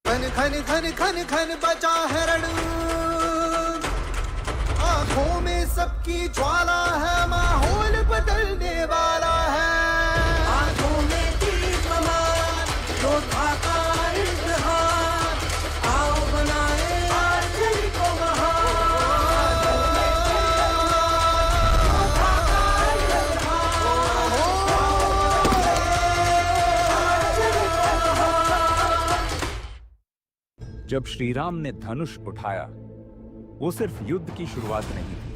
खन खन खन खन खन बचा है रण, आंखों में सबकी ज्वाला है, माहौल बदलने वाला है। आंखों में तीर कमान, योद्धा का इम्तिहान, आओ बनाए आर्चरी को महान। योद्धा का इम्तिहान, आर्चरी को महान। जब श्री राम ने धनुष उठाया, वो सिर्फ युद्ध की शुरुआत नहीं थी,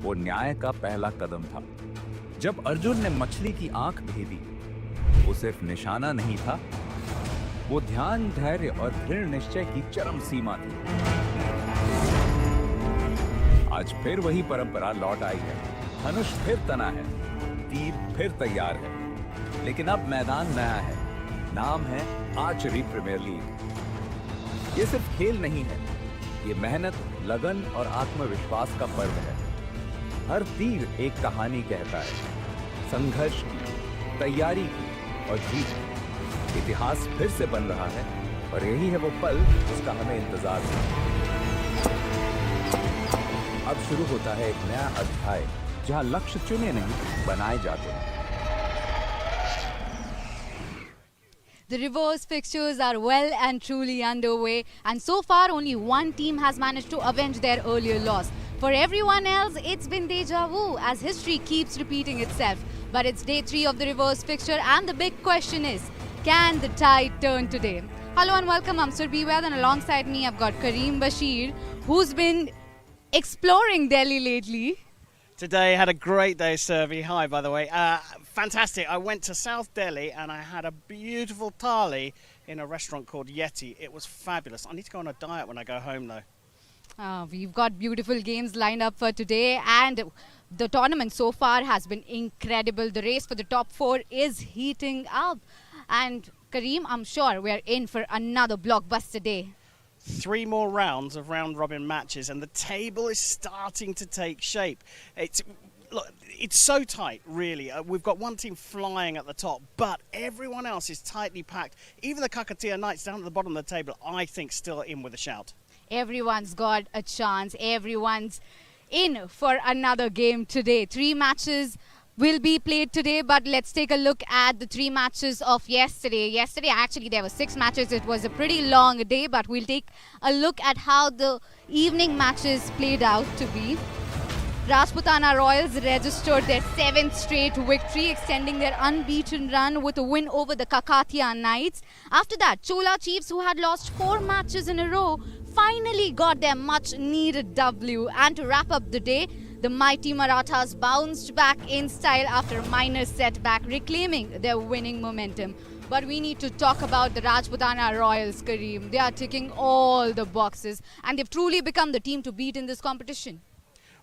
वो न्याय का पहला कदम था। जब अर्जुन ने मछली की आंख भेदी, वो सिर्फ निशाना नहीं था, वो ध्यान, धैर्य और दृढ़ निश्चय की चरम सीमा थी। आज फिर वही परंपरा लौट आई है। धनुष फिर तना है, तीर फिर तैयार है, लेकिन अब मैदान नया है। नाम है आर्चरी प्रीमियर लीग। ये सिर्फ खेल नहीं है, ये मेहनत, लगन और आत्मविश्वास का पर्व है। हर तीर एक कहानी कहता है, संघर्ष की, तैयारी की और जीत की। इतिहास फिर से बन रहा है और यही है वो पल जिसका हमें इंतजार था। अब शुरू होता है एक नया अध्याय, जहां लक्ष्य चुने नहीं, बनाए जाते हैं। The reverse fixtures are well and truly underway, and so far only one team has managed to avenge their earlier loss. For everyone else, it's been deja vu as history keeps repeating itself. But it's day 3 of the reverse fixture, and the big question is, can the tide turn today? Hello and welcome, I'm Surbi Ved, and alongside me I've got Kareem Bashir, who's been exploring Delhi lately. Today had a great day, Survey. Hi, by the way. Fantastic. I went to South Delhi and I had a beautiful thali in a restaurant called Yeti. It was fabulous. I need to go on a diet when I go home, though. We've got beautiful games lined up for today, and the tournament so far has been incredible. The race for the top 4 is heating up. And Kareem, I'm sure we're in for another blockbuster day. 3 more rounds of round-robin matches and the table is starting to take shape. It's so tight, really. We've got one team flying at the top, but everyone else is tightly packed. Even the Kakatiya Knights down at the bottom of the table, I think, still in with a shout. Everyone's got a chance. Everyone's in for another game today. 3 matches will be played today, but let's take a look at the 3 matches of yesterday. Yesterday, actually, there were 6 matches. It was a pretty long day, but we'll take a look at how the evening matches played out to be. Rajputana Royals registered their 7th straight victory, extending their unbeaten run with a win over the Kakatiya Knights. After that, Chola Chiefs, who had lost 4 matches in a row, finally got their much-needed W. And to wrap up the day, the mighty Marathas bounced back in style after a minor setback, reclaiming their winning momentum. But we need to talk about the Rajputana Royals, Kareem. They are ticking all the boxes, and they've truly become the team to beat in this competition.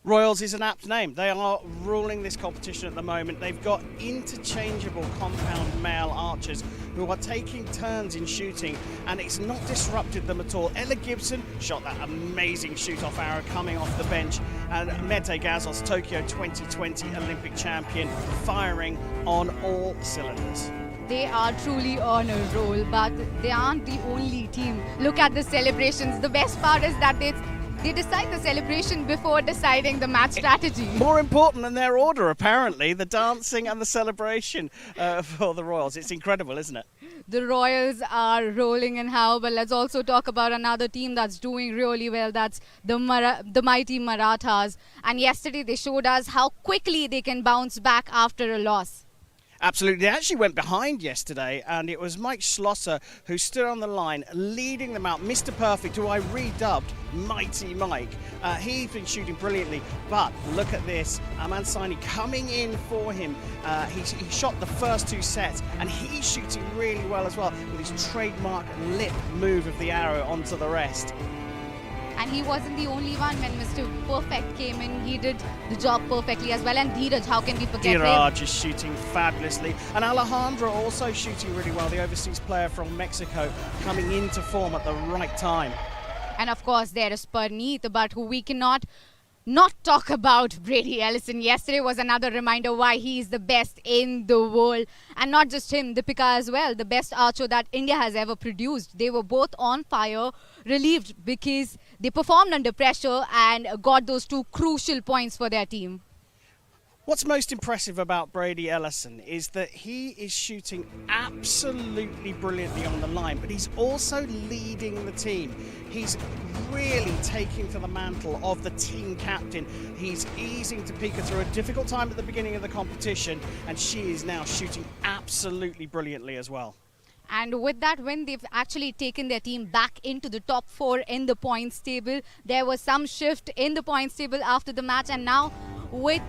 Royals is an apt name. They are ruling this competition at the moment. They've got interchangeable compound male archers who are taking turns in shooting, and it's not disrupted them at all. Ella Gibson shot that amazing shoot-off arrow coming off the bench, and Mete Gazos, Tokyo 2020 Olympic champion, firing on all cylinders. They are truly on a roll, but they aren't the only team. Look at the celebrations. The best part is that they decide the celebration before deciding the match strategy. More important than their order, apparently, the dancing and the celebration for the Royals. It's incredible, isn't it? The Royals are rolling in how, but let's also talk about another team that's doing really well. That's the mighty Marathas. And yesterday they showed us how quickly they can bounce back after a loss. Absolutely. They actually went behind yesterday, and it was Mike Schlosser who stood on the line, leading them out. Mr. Perfect, who I redubbed Mighty Mike. He's been shooting brilliantly, but look at this. Aman Saini coming in for him. He shot the first 2 sets, and he's shooting really well as well with his trademark lip move of the arrow onto the rest. And he wasn't the only one. When Mr. Perfect came in, he did the job perfectly as well. And Dheeraj, how can we forget him? Dheeraj is shooting fabulously. And Alejandro also shooting really well, the overseas player from Mexico, coming into form at the right time. And of course, there is Parneet, but who we cannot not talk about Brady Ellison. Yesterday was another reminder why he is the best in the world. And not just him, Deepika as well, the best archer that India has ever produced. They were both on fire, relieved because they performed under pressure and got those two crucial points for their team. What's most impressive about Brady Ellison is that he is shooting absolutely brilliantly on the line, but he's also leading the team. He's really taking to the mantle of the team captain. He's easing Topeka through a difficult time at the beginning of the competition, and she is now shooting absolutely brilliantly as well. And with that win, they've actually taken their team back into the top 4 in the points table. There was some shift in the points table after the match, and now with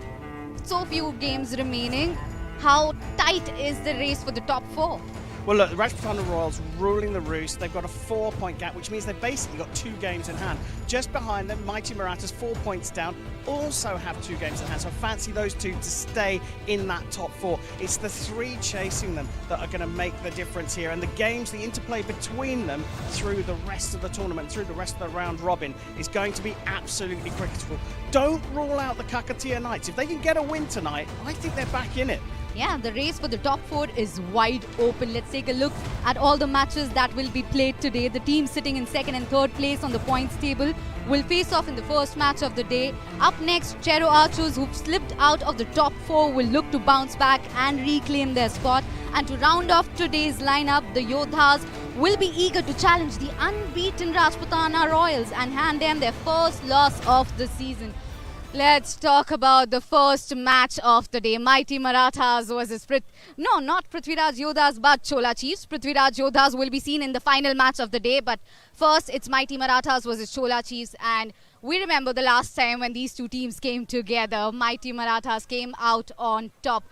so few games remaining, how tight is the race for the top 4? Well, look, the Rajputana Royals ruling the roost. They've got a 4-point gap, which means they've basically got 2 games in hand. Just behind them, Mighty Marathas, 4 points down, also have 2 games in hand. So fancy those 2 to stay in that top 4. It's the 3 chasing them that are going to make the difference here. And the games, the interplay between them through the rest of the tournament, through the rest of the round robin, is going to be absolutely critical. Don't rule out the Kakatiya Knights. If they can get a win tonight, I think they're back in it. Yeah, the race for the top 4 is wide open. Let's take a look at all the matches that will be played today. The team sitting in 2nd and 3rd place on the points table will face off in the first match of the day. Up next, Chero archers who've slipped out of the top 4 will look to bounce back and reclaim their spot. And to round off today's lineup, the Yodhas will be eager to challenge the unbeaten Rajputana Royals and hand them their first loss of the season. Let's talk about the first match of the day. Mighty Marathas versus not Privithraaj Yodhas, but Chola Chiefs. Privithraaj Yodhas will be seen in the final match of the day. But first, it's Mighty Marathas versus Chola Chiefs. And we remember the last time when these two teams came together. Mighty Marathas came out on top.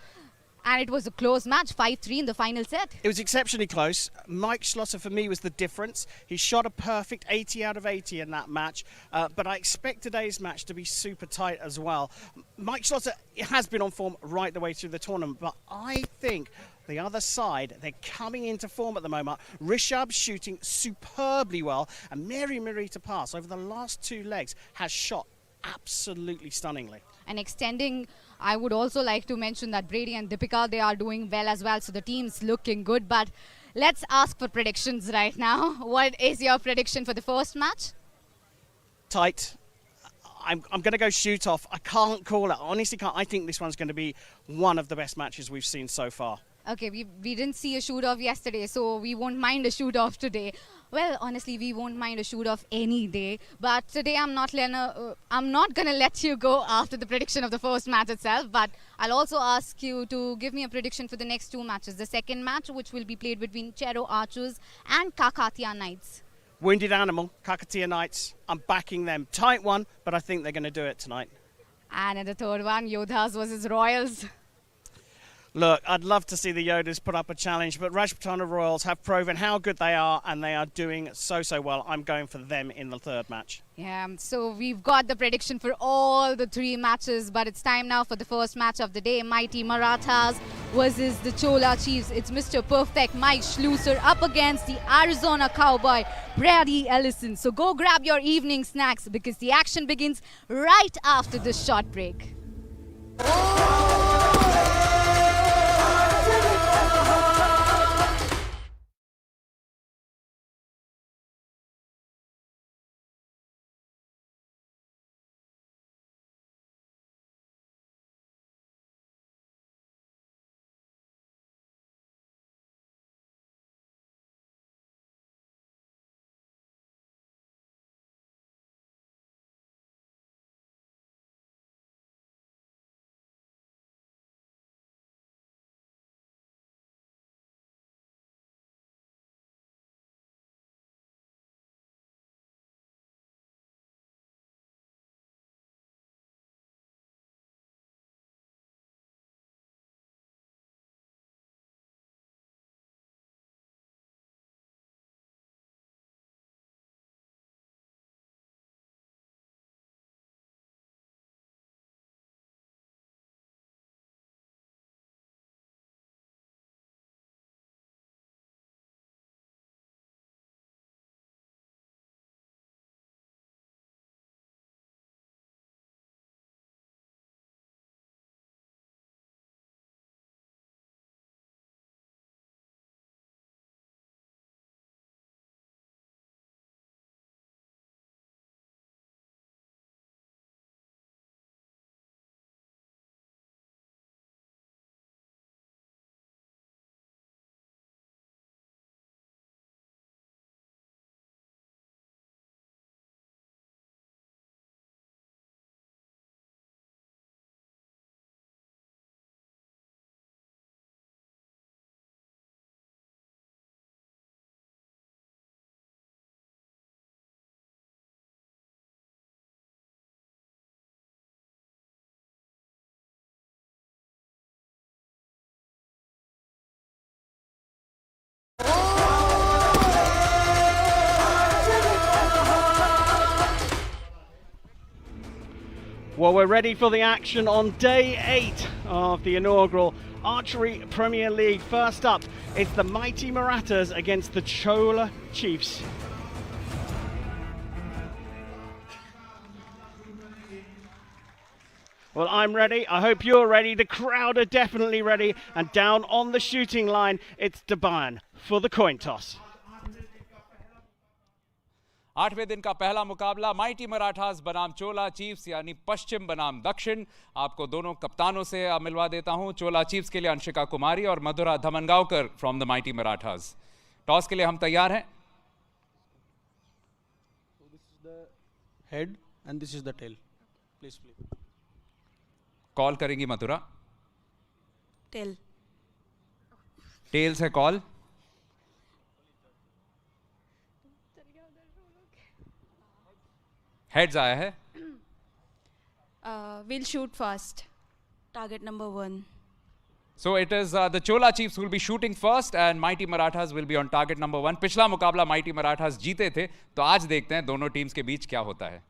And it was a close match, 5-3 in the final set. It was exceptionally close. Mike Schlosser, for me, was the difference. He shot a perfect 80 out of 80 in that match, but I expect today's match to be super tight as well. Mike Schlosser has been on form right the way through the tournament, but I think the other side, they're coming into form at the moment. Rishabh's shooting superbly well, and Mary Marita Pass, over the last 2 legs, has shot absolutely stunningly. And extending, I would also like to mention that Brady and Deepika, they are doing well as well. So the team's looking good. But let's ask for predictions right now. What is your prediction for the first match? Tight. I'm going to go shoot off. I can't call it. I honestly can't. I think this one's going to be one of the best matches we've seen so far. Okay, we didn't see a shoot-off yesterday, so we won't mind a shoot-off today. Well, honestly, we won't mind a shoot-off any day. But today I'm not gonna let you go after the prediction of the first match itself. But I'll also ask you to give me a prediction for the next 2 matches. The second match, which will be played between Chero Archers and Kakatiya Knights. Wounded Animal, Kakatiya Knights. I'm backing them. Tight one, but I think they're going to do it tonight. And in the third one, Yodhas versus Royals. Look, I'd love to see the Yodhas put up a challenge, but Rajputana Royals have proven how good they are, and they are doing so well. I'm going for them in the third match. Yeah, so we've got the prediction for all the 3 matches, but it's time now for the first match of the day. Mighty Marathas versus the Chola Chiefs. It's Mr. Perfect Mike Schlusser up against the Arizona Cowboy, Brady Ellison. So go grab your evening snacks because the action begins right after this short break. Well, we're ready for the action on day 8 of the inaugural Archery Premier League. First up, it's the mighty Marathas against the Chola Chiefs. Well, I'm ready. I hope you're ready. The crowd are definitely ready. And down on the shooting line, it's Debayan for the coin toss. 8वें दिन का पहला मुकाबला mighty Marathas बनाम चोला chiefs यानी पश्चिम बनाम दक्षिण। आपको दोनों कप्तानों से मिलवा देता हूं। चोला चीफ्स के लिए अंशिका कुमारी और Madhura Dhamangaonkar from the mighty Marathas. Toss के लिए हम तैयार हैं। This is the head and this is the tail. Please flip. Call करेंगी मधुरा। टेल। टेल्स है कॉल। हेड्स आया है। We'll shoot first. Target number 1. So it is the Chola Chiefs who will be shooting first and Mighty Marathas will be on target number 1. पिछला मुकाबला Mighty Marathas जीते थे, तो आज देखते हैं दोनों टीम्स के बीच क्या होता है।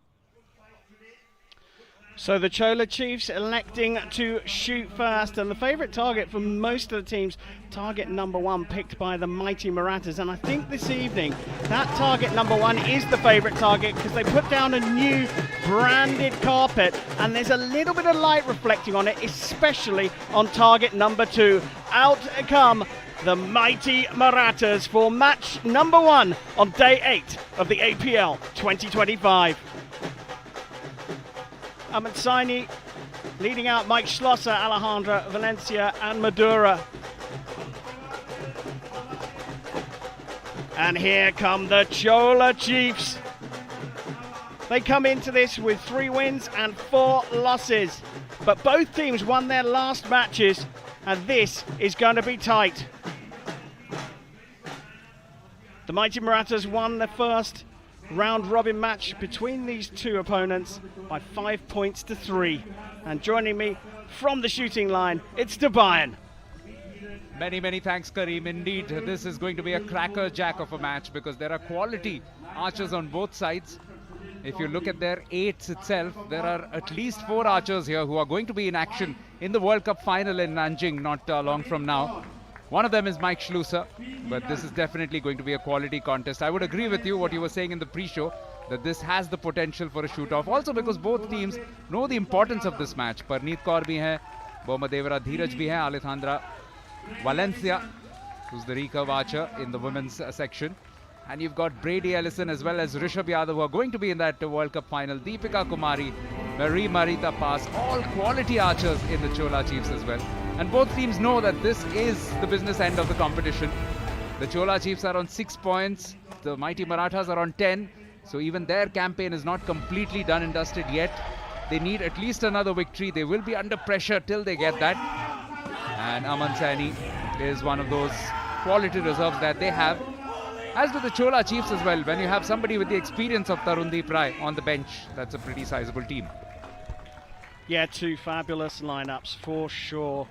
So the Chola Chiefs electing to shoot first, and the favourite target for most of the teams, target number 1 picked by the mighty Marathas. And I think this evening that target number 1 is the favourite target because they put down a new branded carpet and there's a little bit of light reflecting on it, especially on target number 2. Out come the mighty Marathas for match number 1 on day 8 of the APL 2025. Ahmed Saini leading out Mike Schlosser, Alejandra Valencia and Madura. And here come the Chola Chiefs. They come into this with 3 wins and 4 losses. But both teams won their last matches and this is going to be tight. The mighty Marathas won their first round-robin match between these two opponents by 5 points to 3. And joining me from the shooting line, it's Debayan. Many thanks, Kareem. Indeed, this is going to be a cracker-jack of a match because there are quality archers on both sides. If you look at their 8s itself, there are at least 4 archers here who are going to be in action in the World Cup final in Nanjing not long from now. One of them is Mike Schlosser, but this is definitely going to be a quality contest. I would agree with you what you were saying in the pre-show, that this has the potential for a shoot-off. Also because both teams know the importance of this match. Parneet Kaur bhi hai, Bomadevara Dheeraj bhi hai, Alejandra Valencia, who's the recurve archer in the women's section. And you've got Brady Ellison as well as Rishabh Yadav, who are going to be in that World Cup final. Deepika Kumari, Marie Marita Pass, all quality archers in the Chola Chiefs as well. And both teams know that this is the business end of the competition. The Chola Chiefs are on 6 points. The mighty Marathas are on 10. So even their campaign is not completely done and dusted yet. They need at least another victory. They will be under pressure till they get that. And Aman Saini is one of those quality reserves that they have. As do the Chola Chiefs as well. When you have somebody with the experience of Tarundeep Rai on the bench, that's a pretty sizable team. Yeah, 2 fabulous lineups for sure.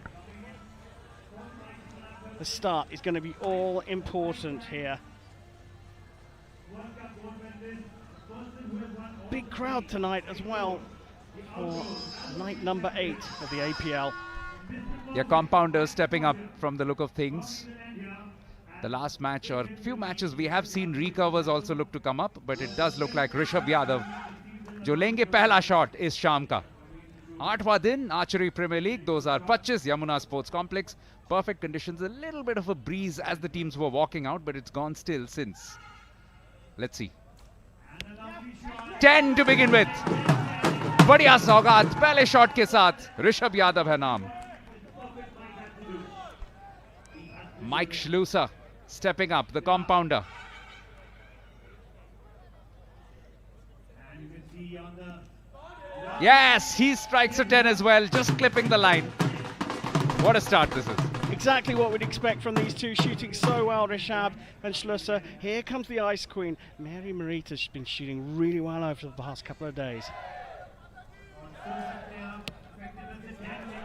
The start is going to be all important here. Big crowd tonight as well for night number 8 of the APL. Yeah, compounders stepping up from the look of things. The last match or few matches we have seen recovers also look to come up, but it does look like Rishabh Yadav. Jo lenge pehla shot is Sham ka. 8वां दिन Archery Premier League, those are 25 Yamuna Sports Complex. Perfect conditions, a little bit of a breeze as the teams were walking out, but it's gone still since. Let's see. 10 to begin with. Badhiya सौगात पहले shot के साथ ऋषभ यादव है नाम. Mike Schlosser stepping up, the compounder. Yes, he strikes a 10 as well, just clipping the line. What a start this is. Exactly what we'd expect from these two, shooting so well, Rishabh and Schlosser. Here comes the Ice Queen. Mary Marita's been shooting really well over the past couple of days.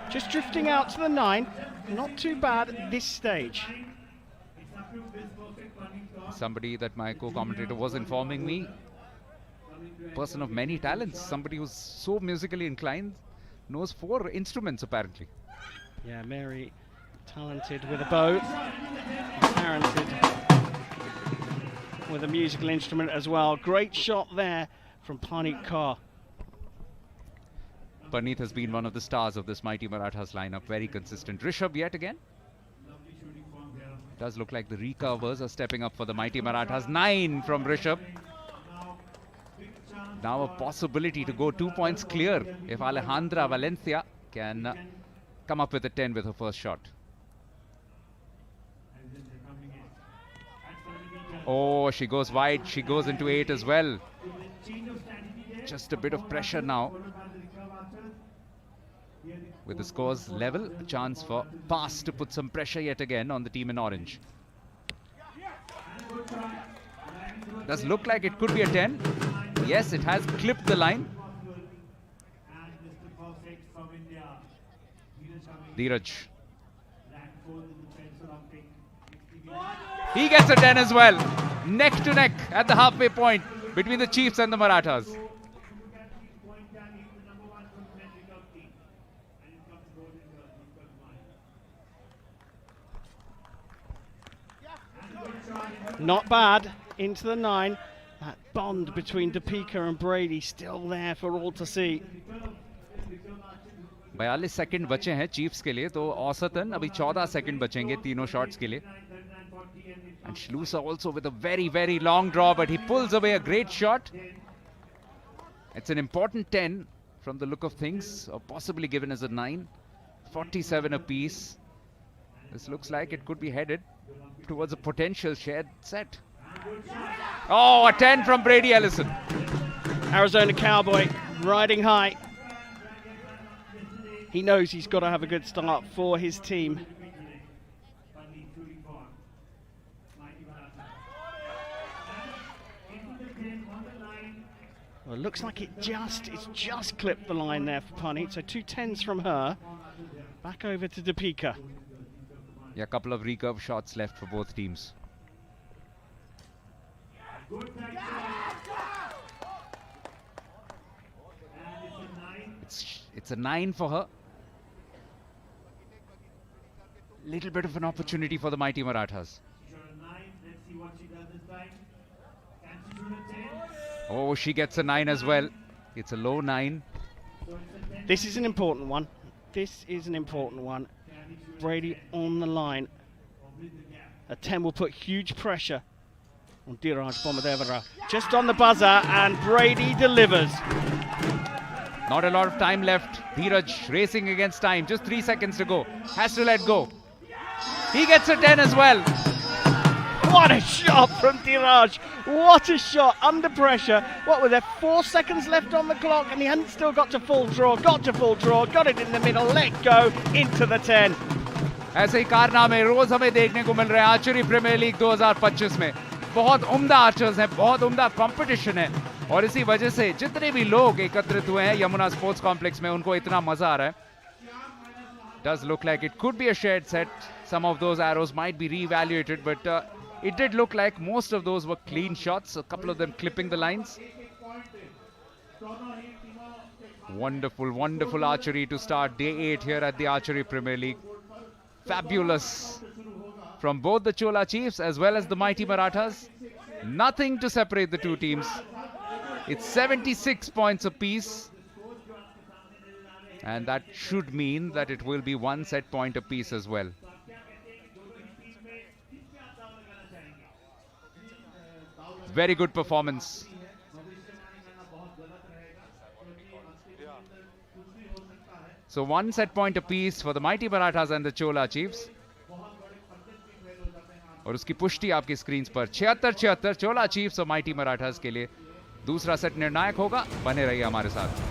Just drifting out to the 9. Not too bad at this stage. Somebody that my co-commentator was informing me person of many talents, somebody who's so musically inclined, knows 4 instruments apparently. Yeah, Mary, talented with a bow, talented with a musical instrument as well. Great shot there from Paneet Kaur. Paneet has been one of the stars of this mighty Marathas lineup, very consistent. Rishabh yet again. Does look like the recovers are stepping up for the mighty Marathas. 9 from Rishabh. Now a possibility to go 2 points clear if Alejandra Valencia can come up with a 10 with her first shot. Oh, she goes wide. She goes into 8 as well. Just a bit of pressure now. With the scores level, a chance for Pass to put some pressure yet again on the team in orange. Does look like it could be a 10. Yes, it has clipped the line. Dheeraj. He gets a 10 as well. Neck to neck at the halfway point between the Chiefs and the Marathas. Not bad, into the 9. That bond between Deepika and Brady still there for all to see. 42 second बचे हैं chiefs के लिए, तो औसतन अभी 14 second बचेंगे तीनों shots के लिए. And Shlusa also with a very, very long draw, but he pulls away a great shot. It's an important 10 from the look of things, or possibly given as a 9. 47 apiece. This looks like it could be headed towards a potential shared set. Oh, a 10 from Brady Ellison. Arizona Cowboy riding high. He knows he's got to have a good start for his team. Well, it looks like it's just clipped the line there for Paneet. So 2 10s from her. Back over to Deepika. Yeah, a couple of recurve shots left for both teams. It's a 9 for her. Little bit of an opportunity for the mighty Marathas. Oh, she gets a 9 as well. It's a low 9. This is an important one. This is an important one. Brady on the line. A 10 will put huge pressure on Dheeraj Bomadevara. Just on the buzzer, and Brady delivers. Not a lot of time left. Dheeraj racing against time. Just 3 seconds to go. Has to let go. He gets a 10 as well. What a shot from Dheeraj. What a shot under pressure. What were there, 4 seconds left on the clock, and he hadn't still got to full draw. Got it in the middle, let go, into the 10. ऐसे ही कारनामे रोज हमें देखने को मिल रहे हैं archery premier league 2025 में. बहुत उम्दा आर्चर्स हैं, बहुत उम्दा कंपटीशन है, और इसी वजह से जितने भी लोग एकत्रित हुए हैं यमुना स्पोर्ट्स कॉम्प्लेक्स में, उनको इतना मजा आ रहा है. Does look like it could be a shared set. Some of those arrows might be re-evaluated, but it did look like most of those were clean shots, a couple of them clipping the lines. Wonderful, wonderful archery to start day 8 here at the Archery Premier League. Fabulous from both the Chola Chiefs as well as the mighty Marathas. Nothing to separate the two teams. It's 76 points apiece. And that should mean that it will be 1 set point apiece as well. Very good performance. So 1 set point apiece for the mighty Marathas and the Chola Chiefs. और उसकी पुष्टि आपकी screen पर 76-76 चोला chiefs और mighty Marathas के लिए. दूसरा set निर्णायक होगा. बने रहिए हमारे साथ.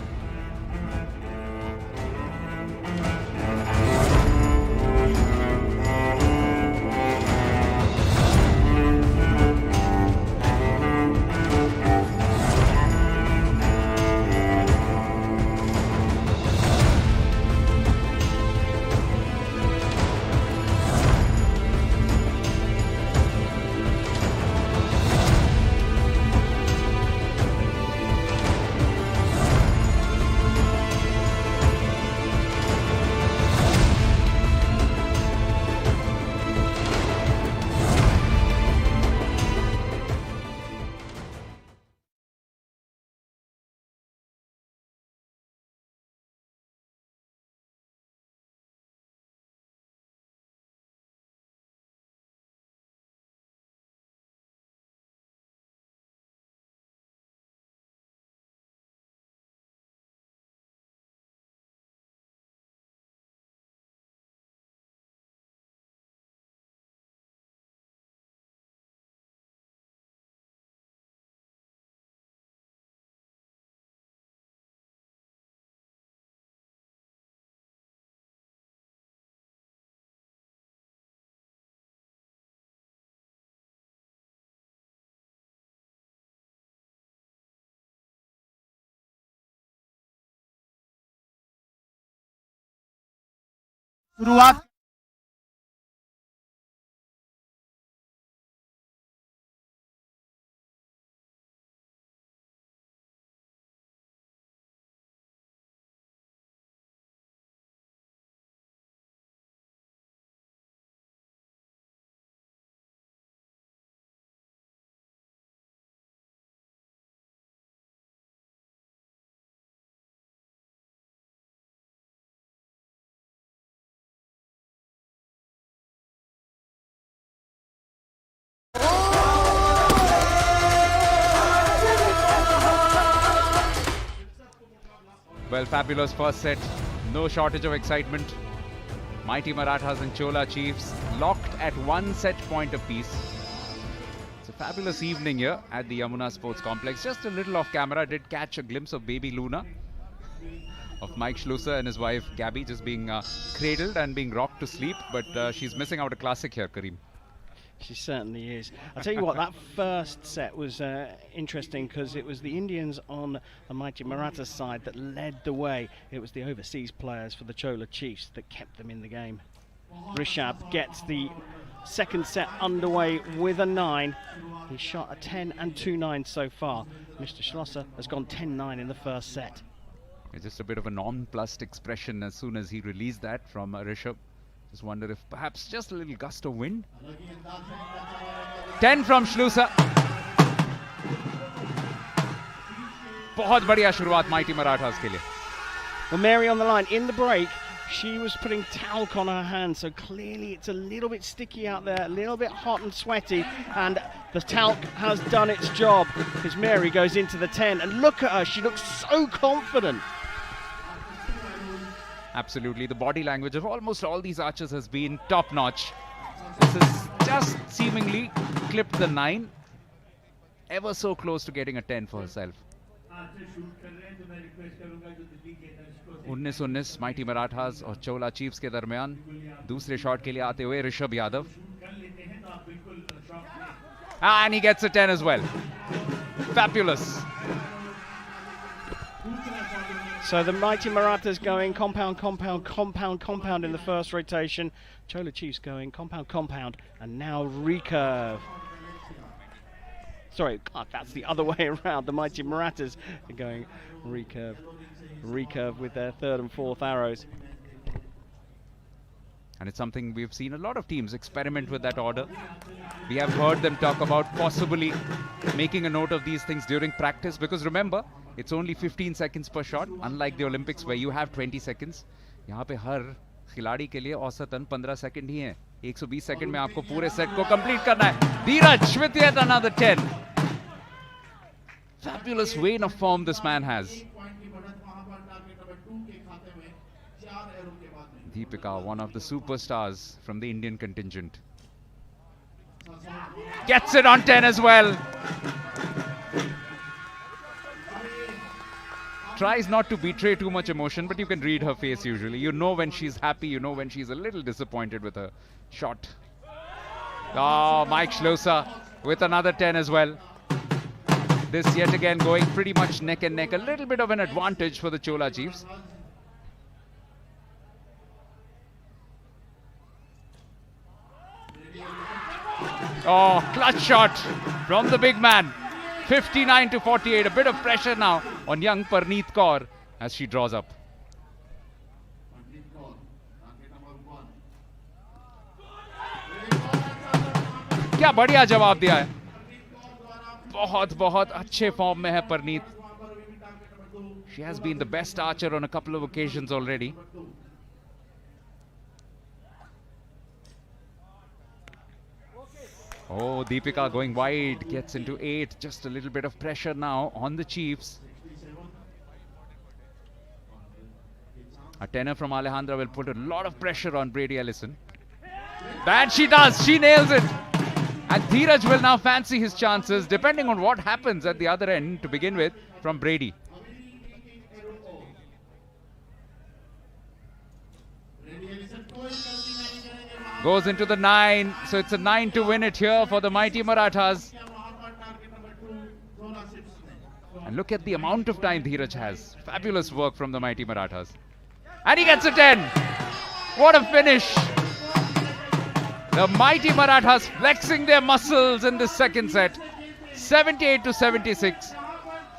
शुरुआत Well, fabulous first set. No shortage of excitement. Mighty Marathas and Chola Chiefs locked at one set point apiece. It's a fabulous evening here at the Yamuna Sports Complex. Just a little off camera, did catch a glimpse of baby Luna, of Mike Schlusser and his wife Gabby just being cradled and being rocked to sleep. But she's missing out a classic here, Kareem. She certainly is. I'll tell you what, that first set was interesting because it was the Indians on the Mighty Marathas side that led the way. It was the overseas players for the Chola Chiefs that kept them in the game. Rishabh gets the second set underway with a 9. He shot a 10 and 2-9 so far. Mr. Schlosser has gone 10-9 in the first set. It's just a bit of a nonplussed expression as soon as he released that from Rishabh. Just wonder if perhaps just a little gust of wind. 10 from Schlusser. बहुत बढ़िया शुरुआत Mighty Marathas के लिए. Well, Mary on the line in the break. She was putting talc on her hands, so clearly it's a little bit sticky out there, a little bit hot and sweaty, and the talc has done its job as Mary goes into the 10. And look at her, she looks so confident. Absolutely, the body language of almost all these archers has been top-notch. This has just seemingly clipped the 9, ever so close to getting a 10 for herself. 19-19 Mighty Marathas और Chola Chiefs के दरमियान दूसरे shot के लिए आते हुए Rishabh Yadav. And he gets a 10 as well. Fabulous. So the Mighty Marathas going compound, compound, compound, compound in the first rotation. Chola Chiefs going compound, compound, and now recurve. Sorry, God, that's the other way around. The Mighty Marathas are going recurve. Recurve with their third and fourth arrows. And it's something we've seen a lot of teams experiment with that order. We have heard them talk about possibly making a note of these things during practice, because remember, it's only 15 seconds per shot, unlike the Olympics where you have 20 seconds. यहाँ पे हर खिलाड़ी के लिए औसतन 15 second ही है. 120 second में आपको पूरे सेट को कंप्लीट करना है. धीरज with yet another 10. Fabulous vein of form this man has. Deepika, one of the superstars from the Indian contingent. Gets it on 10 as well. Tries not to betray too much emotion, but you can read her face usually. You know when she's happy, you know when she's a little disappointed with her shot. Oh, Mike Schloesser with another 10 as well. This yet again going pretty much neck and neck. A little bit of an advantage for the Chola Chiefs. Oh, clutch shot from the big man. 59-48. A bit of pressure now on young Parneet Kaur as she draws up. क्या बढ़िया जवाब दिया है. बहुत अच्छे form में है Preneet. She has been the best archer on a couple of occasions already. Oh, Deepika going wide, gets into 8. Just a little bit of pressure now on the Chiefs. A tenner from Alejandra will put a lot of pressure on Brady Ellison. And she does, she nails it. And Dheeraj will now fancy his chances, depending on what happens at the other end to begin with from Brady. Goes into the 9, so it's a 9 to win it here for the Mighty Marathas. And look at the amount of time Dheeraj has. Fabulous work from the Mighty Marathas. And he gets a 10. What a finish! The mighty Marathas flexing their muscles in the second set. 78-76.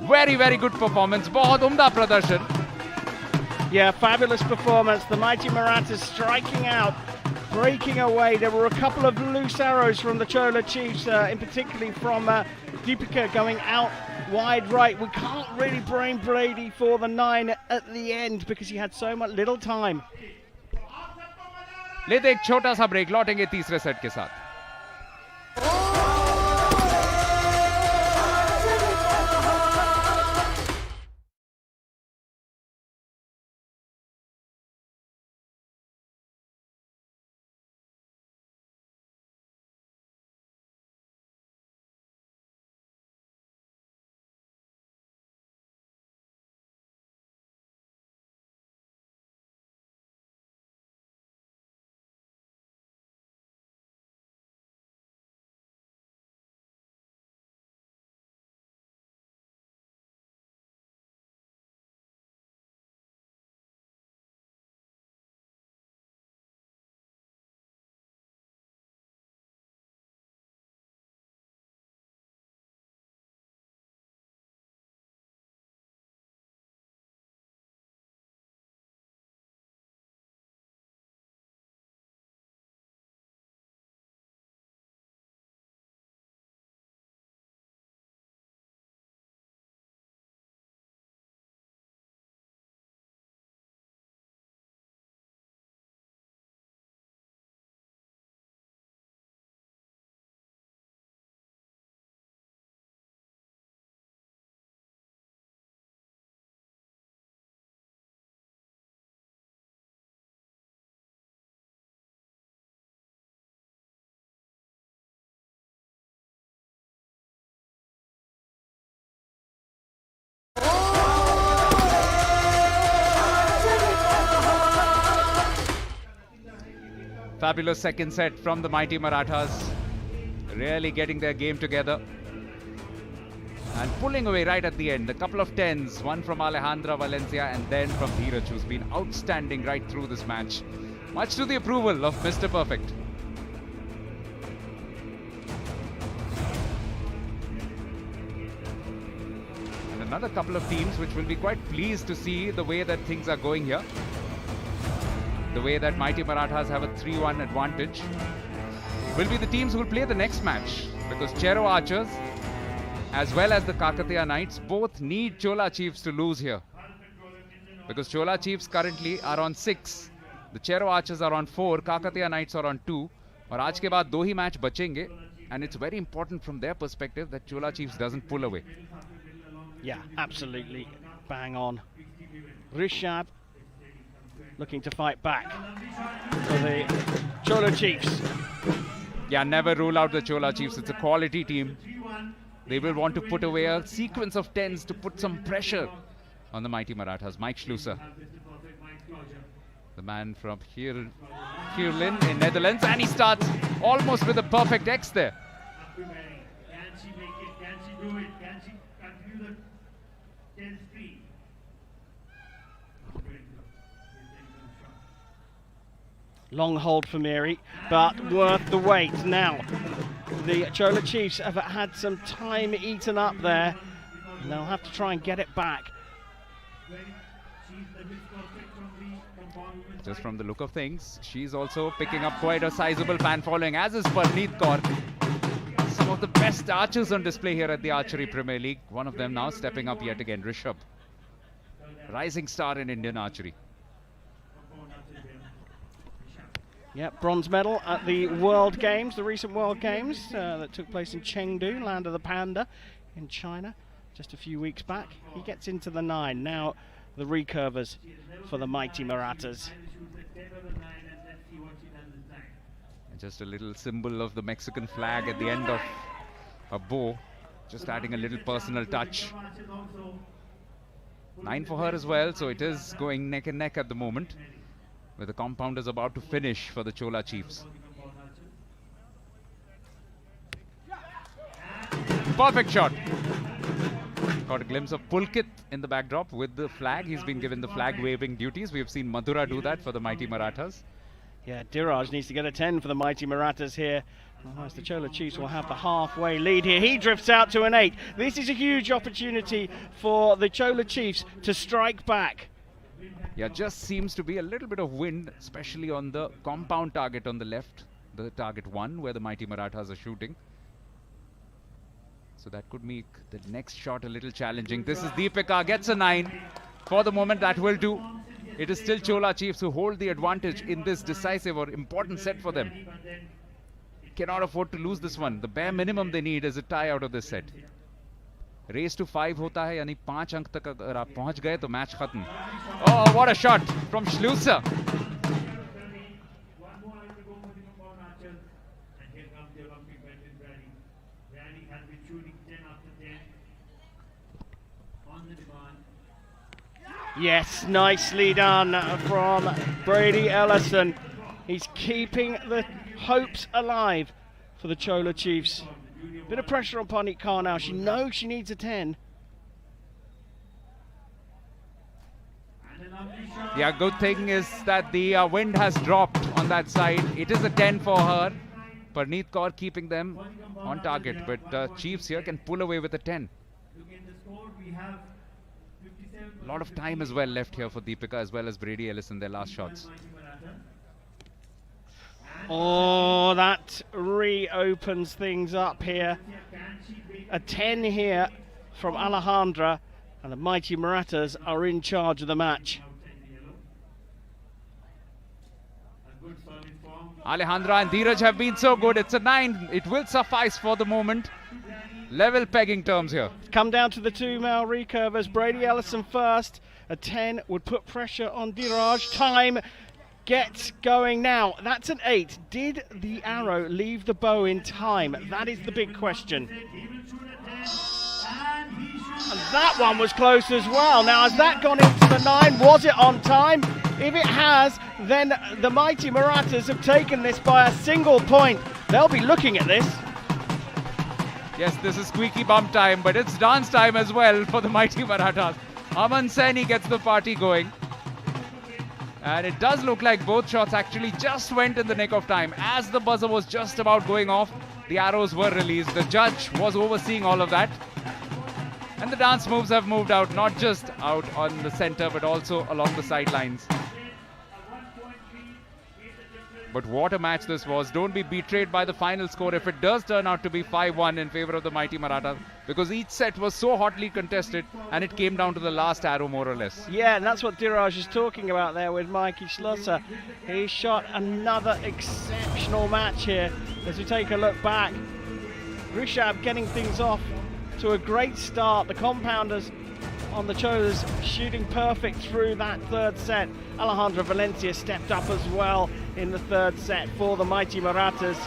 Very, very good performance. बहुत उम्दा प्रदर्शन. Yeah, fabulous performance. The mighty Marathas striking out, breaking away. There were a couple of loose arrows from the Chola Chiefs, in particularly from Deepika going out wide right. We can't really blame Brady for the 9 at the end because he had so much little time. लेते एक छोटा सा break, लौटेंगे तीसरे set के साथ. Fabulous second set from the mighty Marathas. Really getting their game together. And pulling away right at the end. A couple of tens. One from Alejandra Valencia and then from Dheeraj, who's been outstanding right through this match. Much to the approval of Mr. Perfect. And another couple of teams which will be quite pleased to see the way that things are going here. The way that mighty Marathas have a 3-1 advantage will be the teams who will play the next match, because Chero Archers as well as the Kakatiya Knights both need Chola Chiefs to lose here, because Chola Chiefs currently are on 6, the Chero Archers are on 4, Kakatiya Knights are on 2, और आज के बाद 2 ही match बचेंगे, and it's very important from their perspective that Chola Chiefs doesn't pull away. Yeah, absolutely bang on. Rishabh looking to fight back for the Chola Chiefs. Yeah, never rule out the Chola Chiefs. It's a quality team. They will want to put away a sequence of tens to put some pressure on the mighty Marathas. Mike Schlusser, the man from Heerlen in Netherlands, and he starts almost with a perfect X there. Can she make it? Can she do it? Can she continue the 10 speed? Long hold for Miri, but worth the wait. Now, the Chola Chiefs have had some time eaten up there, and they'll have to try and get it back. Just from the look of things, she's also picking up quite a sizable fan following, as is Parneet Kaur. Some of the best archers on display here at the Archery Premier League. One of them now stepping up yet again, Rishabh. Rising star in Indian archery. Yeah, bronze medal at the World Games, the recent World Games that took place in Chengdu, land of the panda in China, just a few weeks back. He gets into the 9. Now the recurvers for the mighty Marathas. And just a little symbol of the Mexican flag at the end of a bow, just adding a little personal touch. 9 for her as well, so it is going neck and neck at the moment, where the compound is about to finish for the Chola Chiefs. Perfect shot. Got a glimpse of Pulkit in the backdrop with the flag. He's been given the flag waving duties. We have seen Madhura do that for the mighty Marathas. Yeah, Dhiraj needs to get a 10 for the mighty Marathas here. Otherwise, the Chola Chiefs will have the halfway lead here. He drifts out to an 8. This is a huge opportunity for the Chola Chiefs to strike back. Yeah, just seems to be a little bit of wind, especially on the compound target on the left, the target 1, where the mighty Marathas are shooting. So that could make the next shot a little challenging. This is Deepika, gets a 9. For the moment, that will do. It is still Chola Chiefs who hold the advantage in this decisive or important set for them. Cannot afford to lose this one. The bare minimum they need is a tie out of this set. Race to 5 होता है, यानी 5 अंक तक अगर आप पहुंच गए तो मैच खत्म. Oh, what a shot from Schlusser. Yes, nicely done from Brady Ellison. He's keeping the hopes alive for the Chola Chiefs. Bit of pressure on Parneet Kaur now. She knows she needs a 10. Yeah, good thing is that the wind has dropped on that side. It is a 10 for her. Parneet Kaur keeping them on target, but Chiefs here can pull away with a 10. A lot of time as well left here for Deepika as well as Brady Ellison, their last shots. Oh, that reopens things up here. A 10 here from Alejandra, and the mighty Marathas are in charge of the match. Alejandra and Dheeraj have been so good. It's a 9. It will suffice for the moment. Level pegging terms here. Come down to the 2 male recurvers. Brady Ellison first. A 10 would put pressure on Dhiraj. Time gets going now. That's an 8. Did the arrow leave the bow in time? That is the big question. And that one was close as well. Now, has that gone into the 9? Was it on time? If it has, then the mighty Marathas have taken this by a single point. They'll be looking at this. Yes, this is squeaky bum time, but it's dance time as well for the mighty Marathas. Aman Saini gets the party going. And it does look like both shots actually just went in the nick of time. As the buzzer was just about going off, the arrows were released. The judge was overseeing all of that. And the dance moves have moved out, not just out on the center, but also along the sidelines. But what a match this was. Don't be betrayed by the final score if it does turn out to be 5-1 in favor of the mighty Marathas, because each set was so hotly contested and it came down to the last arrow more or less. Yeah, and that's what Dhiraj is talking about there with Mikey Schlosser. He shot another exceptional match here. As we take a look back, Rishabh getting things off to a great start. The compounders on the Cholas shooting perfect through that third set. Alejandra Valencia stepped up as well in the third set for the mighty Marathas.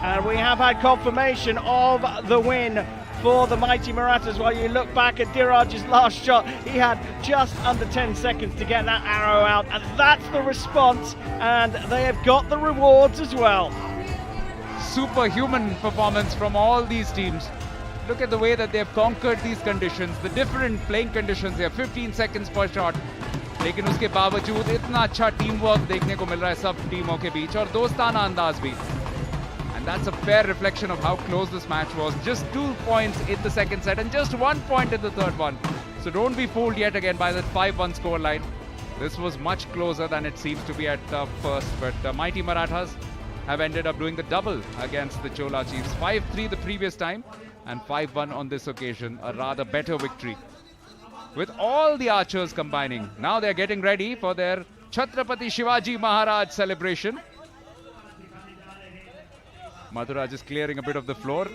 And we have had confirmation of the win for the mighty Marathas. While you look back at Dhiraj's last shot, he had just under 10 seconds to get that arrow out, and that's the response, and they have got the rewards as well. Superhuman performance from all these teams. Look at the way that they have conquered these conditions, the different playing conditions here. 15 seconds per shot, लेकिन उसके बावजूद इतना अच्छा team work देखने को मिल रहा है सब टीमों के बीच और दोस्ताना अंदाज भी. And that's a fair reflection of how close this match was. Just 2 points in the second set and just 1 point in the third one. So don't be fooled yet again by that 5-1 scoreline. This was much closer than it seems to be at first, but mighty Marathas have ended up doing the double against the Chola Chiefs. 5-3 the previous time and 5-1 on this occasion, a rather better victory. With all the archers combining, now they're getting ready for their Chhatrapati Shivaji Maharaj celebration. Madhuraj is clearing a bit of the floor.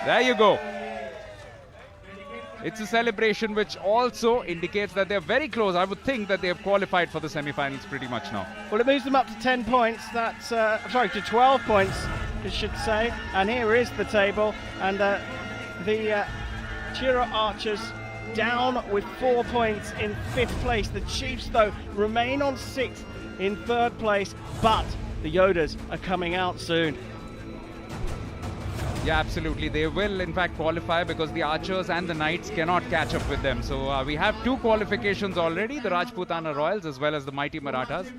There you go. It's a celebration which also indicates that they're very close. I would think that they have qualified for the semi-finals pretty much now. Well, it moves them up to 10 points. That's, sorry, to 12 points, I should say. And here is the table. And the Chero Archers down with 4 points in 5th place. The Chiefs, though, remain on 6th in 3rd place. But the Yodhas are coming out soon. Yeah, absolutely. They will, in fact, qualify because the Archers and the Knights cannot catch up with them. So we have 2 qualifications already, the Rajputana Royals as well as the mighty Marathas.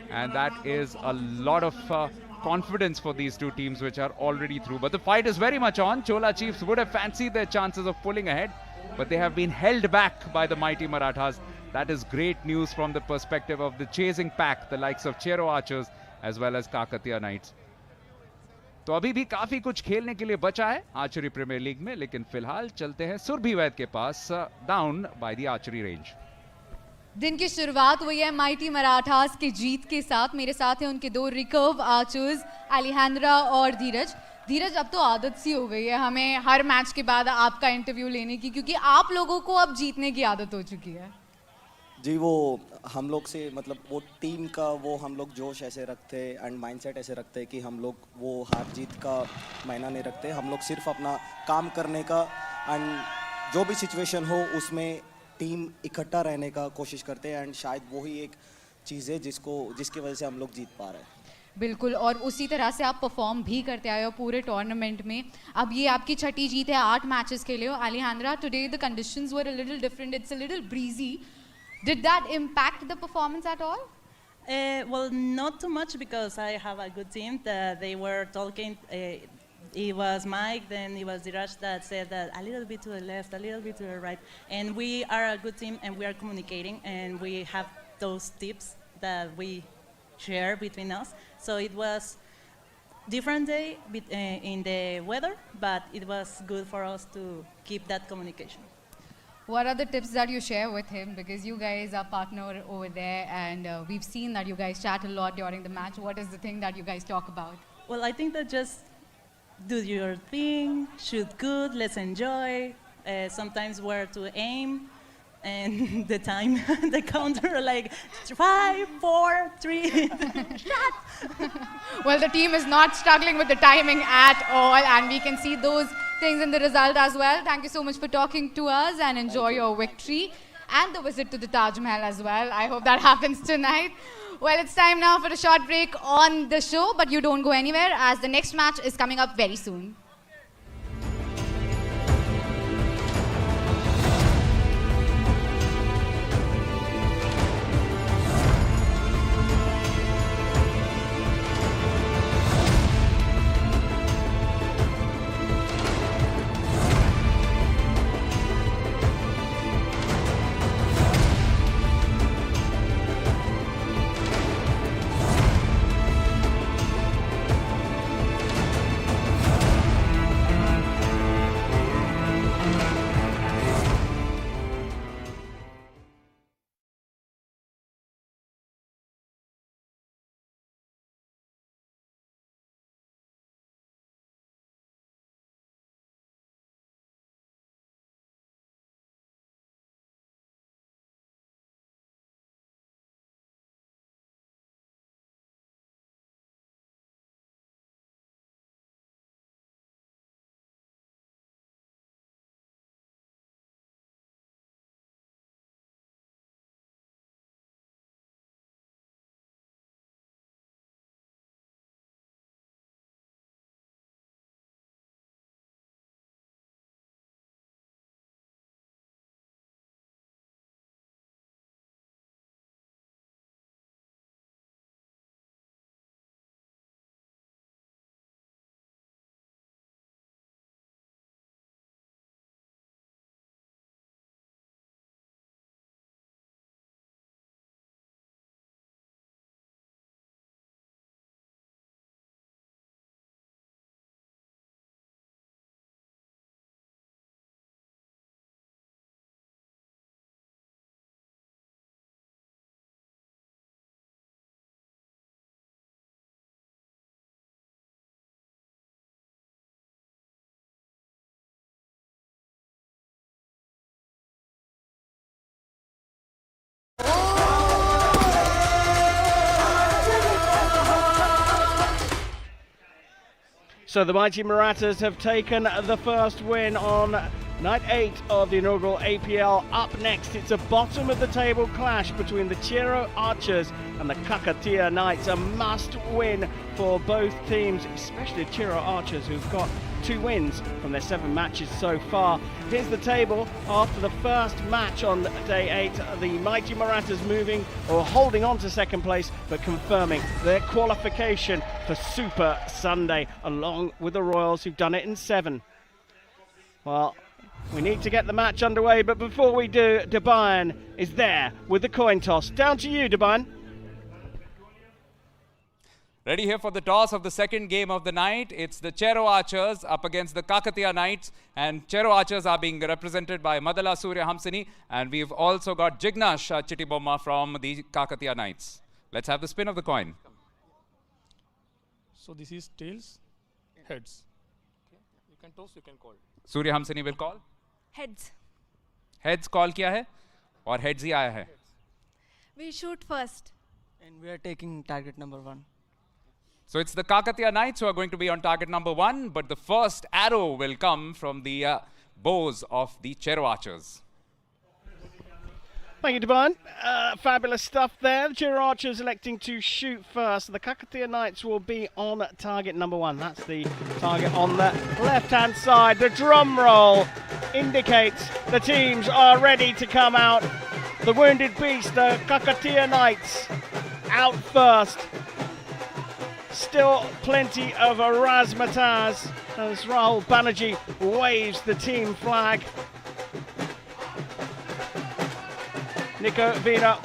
And that is a lot of confidence for these 2 teams which are already through. But the fight is very much on. Chola Chiefs would have fancied their chances of pulling ahead, but they have been held back by the mighty Marathas. That is great news from the perspective of the chasing pack, the likes of Chero Archers as well as Kakatiya Knights. तो अभी भी काफी कुछ खेलने के लिए बचा है आर्चरी प्रीमियर लीग में, लेकिन फिलहाल चलते हैं सुरभि वैद के पास down by the archery range. दिन की शुरुआत हुई है माइटी मराठास की जीत के साथ. मेरे साथ हैं उनके 2 रिकर्व आर्चर्स अलेहांद्रा और धीरज. धीरज, अब तो आदत सी हो गई है हमें हर मैच के बाद आपका इंटरव्यू लेने की, क्योंकि आप लोगों को अब जीतने की आदत हो चुकी है. जी, वो हम लोग से मतलब वो टीम का वो हम लोग जोश ऐसे रखते एंड माइंडसेट ऐसे रखते कि हम लोग वो हार जीत का मायना नहीं रखते. हम लोग सिर्फ अपना काम करने का एंड जो भी सिचुएशन हो उसमें टीम इकट्ठा रहने का कोशिश करते हैं. एंड शायद वही एक चीज़ है जिसकी वजह से हम लोग जीत पा रहे हैं. बिल्कुल, और उसी तरह से आप परफॉर्म भी करते आए हो पूरे टूर्नामेंट में. अब ये आपकी छठी जीत है 8 मैचेस के लिए. Alejandra, today the conditions were a little different. It's a little breezy. Did that impact the performance at all? Well, not too much because I have a good team. They were talking. It was Mike, then it was Diraj that said that a little bit to the left, a little bit to the right. And we are a good team and we are communicating and we have those tips that we share between us. So it was different day in the weather, but it was good for us to keep that communication. What are the tips that you share with him? Because you guys are partner over there and we've seen that you guys chat a lot during the match. What is the thing that you guys talk about? Well, I think that just do your thing, shoot good, let's enjoy. Sometimes where to aim and the time, the counter, like 5, 4, 3, shot. Well, the team is not struggling with the timing at all, and we can see those things in the result as well. Thank you so much for talking to us and enjoy your victory and the visit to the Taj Mahal as well. I hope that happens tonight. Well, it's time now for a short break on the show, but you don't go anywhere as the next match is coming up very soon. So the mighty Marathas have taken the first win on night 8 of the inaugural APL. Up next, it's a bottom of the table clash between the Chero Archers and the Kakatiya Knights. A must win for both teams, especially Chero Archers, who've got 2 wins from their 7 matches so far. Here's the table after the first match on day 8. The mighty Marathas moving or holding on to second place, but confirming their qualification for Super Sunday, along with the Royals, who've done it in 7. Well, we need to get the match underway, but before we do, Debayan is there with the coin toss. Down to you, Debayan. Ready here for the toss of the second game of the night. It's the Chero Archers up against the Kakatiya Knights. And Chero Archers are being represented by Madala Surya Hamsini. And we've also got Jignash Chittibomma from the Kakatiya Knights. Let's have the spin of the coin. So this is tails, heads. Okay. You can toss, you can call. Surya Hamsini will call. Heads. Heads call किया है और heads ही आया है. We shoot first. And we are taking target number 1. So it's the Kakatiya Knights who are going to be on target number 1, but the first arrow will come from the bows of the Chero Archers. Thank you, Debayan. Fabulous stuff there. The Chero Archers electing to shoot first. The Kakatiya Knights will be on target number 1. That's the target on the left-hand side. The drum roll indicates the teams are ready to come out. The Wounded Beast, the Kakatiya Knights, out first. Still plenty of razzmatazz as Rahul Banerjee waves the team flag. Nico Vina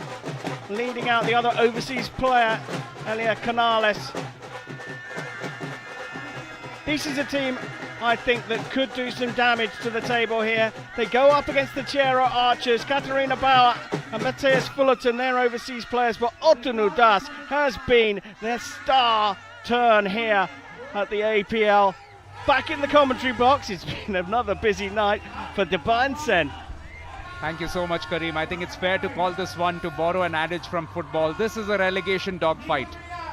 leading out the other overseas player, Elia Canales. This is a team, I think, that could do some damage to the table here. They go up against the Chero Archers, Katarina Bauer and Matthias Fullerton, their overseas players, but Otanu Das has been their star turn here at the APL. Back in the commentary box, it's been another busy night for Debayan Sen. Thank you so much, Kareem. I think it's fair to call this one, to borrow an adage from football. This is a relegation dogfight.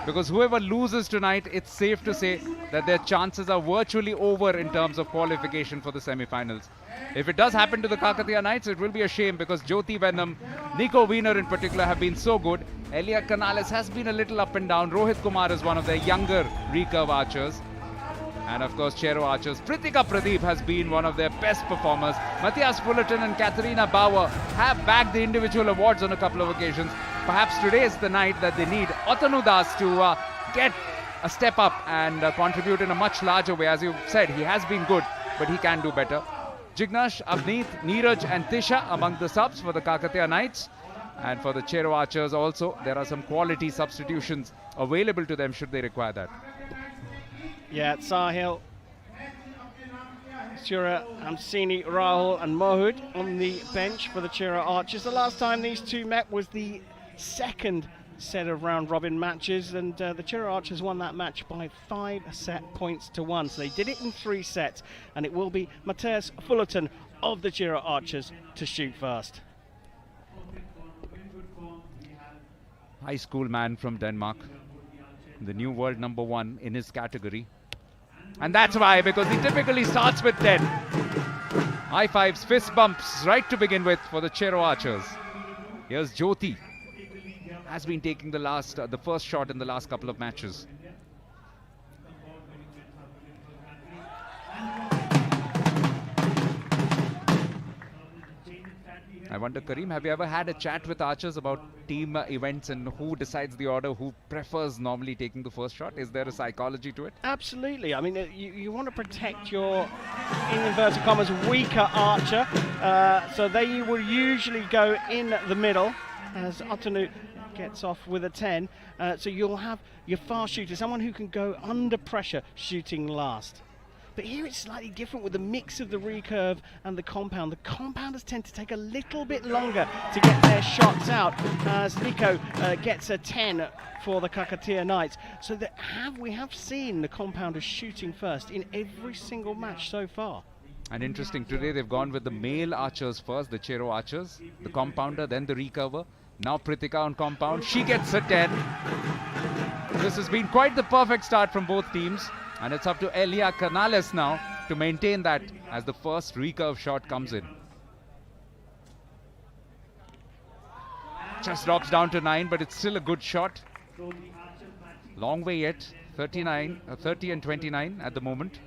Because whoever loses tonight, it's safe to say that their chances are virtually over in terms of qualification for the semi-finals. If it does happen to the Kakatiya Knights, it will be a shame because Jyoti Venom, Nico Wiener in particular have been so good. Elia Canales has been a little up and down. Rohit Kumar is one of their younger recurve archers. And of course, Chero Archers. Pritika Pradeep has been one of their best performers. Matthias Fullerton and Katharina Bauer have bagged the individual awards on a couple of occasions. Perhaps today is the night that they need Otanu Das to get a step up and contribute in a much larger way. As you said, he has been good, but he can do better. Jignash, Avneet, Neeraj and Tisha among the subs for the Kakatiya Knights. And for the Chero Archers also, there are some quality substitutions available to them should they require that. Yeah, Sahil, Surya Hamsini, Rahul and Mohud on the bench for the Chero Archers. The last time these two met was the second set of round-robin matches, and the Chero Archers won that match by 5 set points to 1. So they did it in 3 sets, and it will be Matthias Fullerton of the Chero Archers to shoot first. High school man from Denmark, the new world number 1 in his category. And that's why, because he typically starts with 10. High fives, fist bumps right to begin with for the Chero Archers. Here's Jyoti. Has been taking the first shot in the last couple of matches. I wonder, Kareem, have you ever had a chat with archers about team events and who decides the order, who prefers normally taking the first shot? Is there a psychology to it? Absolutely. I mean, you want to protect your, in inverted commas, weaker archer. So they will usually go in the middle as Otanu gets off with a 10. So you'll have your fast shooter, someone who can go under pressure shooting last. But here it's slightly different with the mix of the recurve and the compound. The compounders tend to take a little bit longer to get their shots out as Nico gets a 10 for the Kakatiya Knights. So we have seen the compounders shooting first in every single match so far. And interesting, today they've gone with the male archers first, the Chero Archers, the compounder, then the recurver. Now Pritika on compound, she gets a 10. This has been quite the perfect start from both teams. And it's up to Elia Canales now to maintain that as the first recurve shot comes in. Just drops down to 9, but it's still a good shot. Long way yet. 30 and 29 at the moment.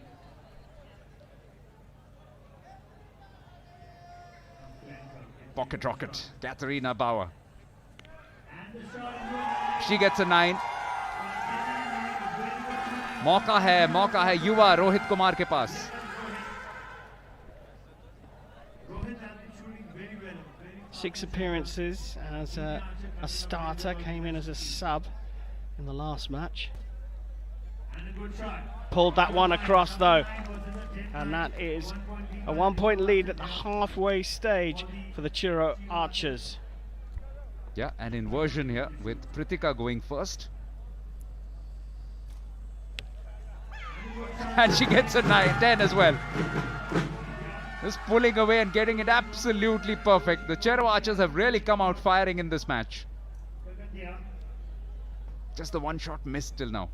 Pocket rocket, Katharina Bauer. She gets a 9. मौका है युवा रोहित कुमार के पास. Six appearances as a starter, came in as a sub in the last match. Pulled that one across though, and that is a 1-point lead at the halfway stage for the Chero Archers. Yeah, an inversion here with Pritika going first. And she gets a 10 as well. Just pulling away and getting it absolutely perfect. The Chero Archers have really come out firing in this match. Just the one shot missed till now.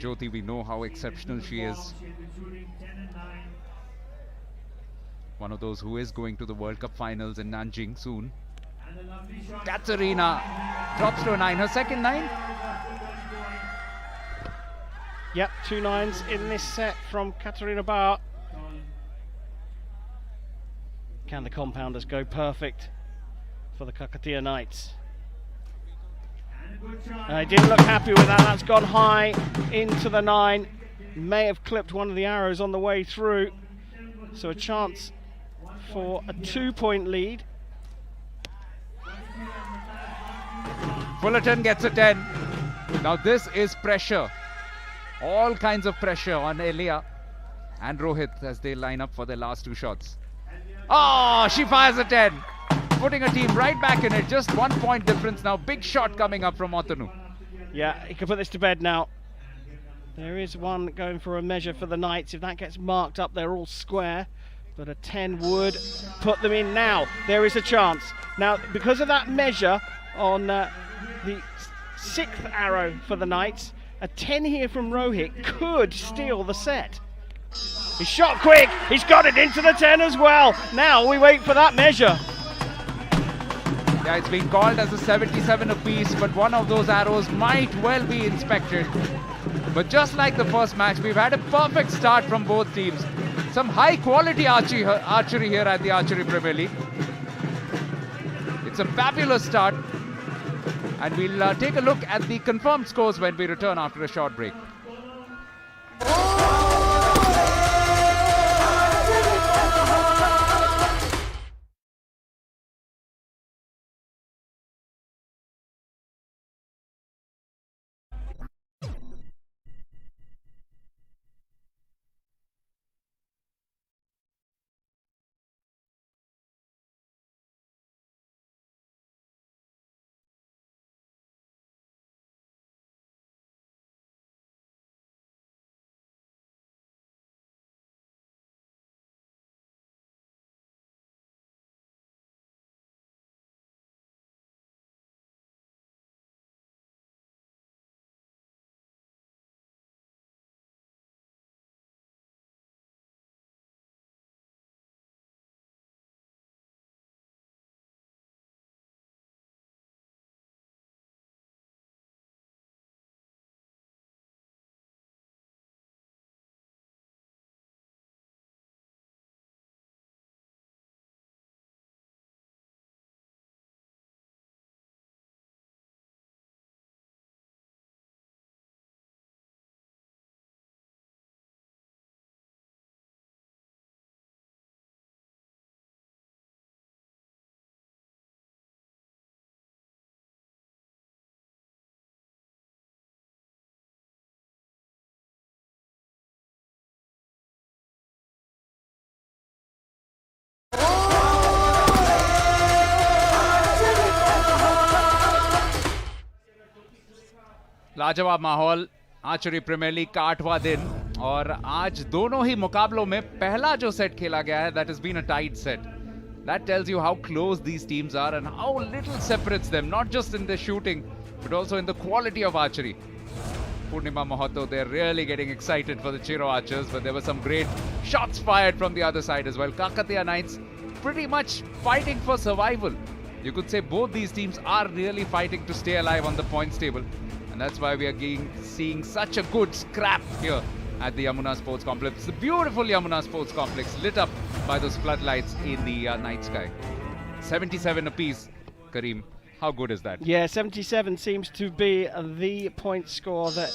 Jyoti, we know how exceptional she is. One of those who is going to the World Cup finals in Nanjing soon. Katharina drops to a 9. Her second 9. Yep, 2 9s in this set from Katharina Bauer. Can the compounders go perfect for the Kakatiya Knights? They didn't look happy with that. That's gone high into the 9. May have clipped one of the arrows on the way through. So a chance for a 2-point lead. Fullerton gets a 10. Now this is pressure. All kinds of pressure on Elia and Rohit as they line up for their last 2 shots. Oh, she fires a 10. Putting a team right back in it. Just 1-point difference now. Big shot coming up from Otanu. Yeah, he can put this to bed now. There is one going for a measure for the Knights. If that gets marked up, they're all square. But a 10 would put them in now. There is a chance. Now, because of that measure on the 6th arrow for the Knights, a 10 here from Rohit could steal the set. He's shot quick. He's got it into the 10 as well. Now we wait for that measure. Yeah, it's been called as a 77 apiece, but one of those arrows might well be inspected. But just like the first match, we've had a perfect start from both teams. Some high quality archery here at the Archery Premier League. It's a fabulous start. And we'll take a look at the confirmed scores when we return after a short break. लाजवाब माहौल archery premier league का 8वां दिन और आज दोनों ही मुकाबलों में पहला जो सेट खेला गया है that has been a tight set. That tells you how close these teams are and how little separates them, not just in the shooting but also in the quality of archery. Purnima Mahato, they're really getting excited for the Chero Archers, but there were some great shots fired from the other side as well. Kakatiya Knights pretty much fighting for survival. You could say both these teams are really fighting to stay alive on the points table. And that's why we are seeing such a good scrap here at the Yamuna Sports Complex. The beautiful Yamuna Sports Complex lit up by those floodlights in the night sky. 77 apiece, Kareem. How good is that? Yeah, 77 seems to be the point score that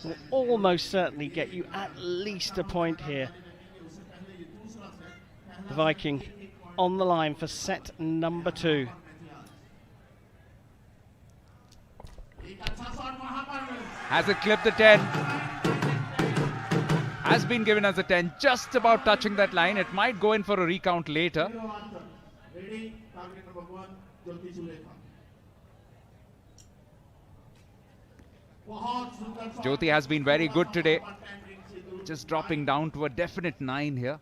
will almost certainly get you at least a point here. The Viking on the line for set number 2. Has it clipped the 10? Has been given as a 10, just about touching that line. It might go in for a recount later. Jyoti has been very good today. Just dropping down to a definite 9 here.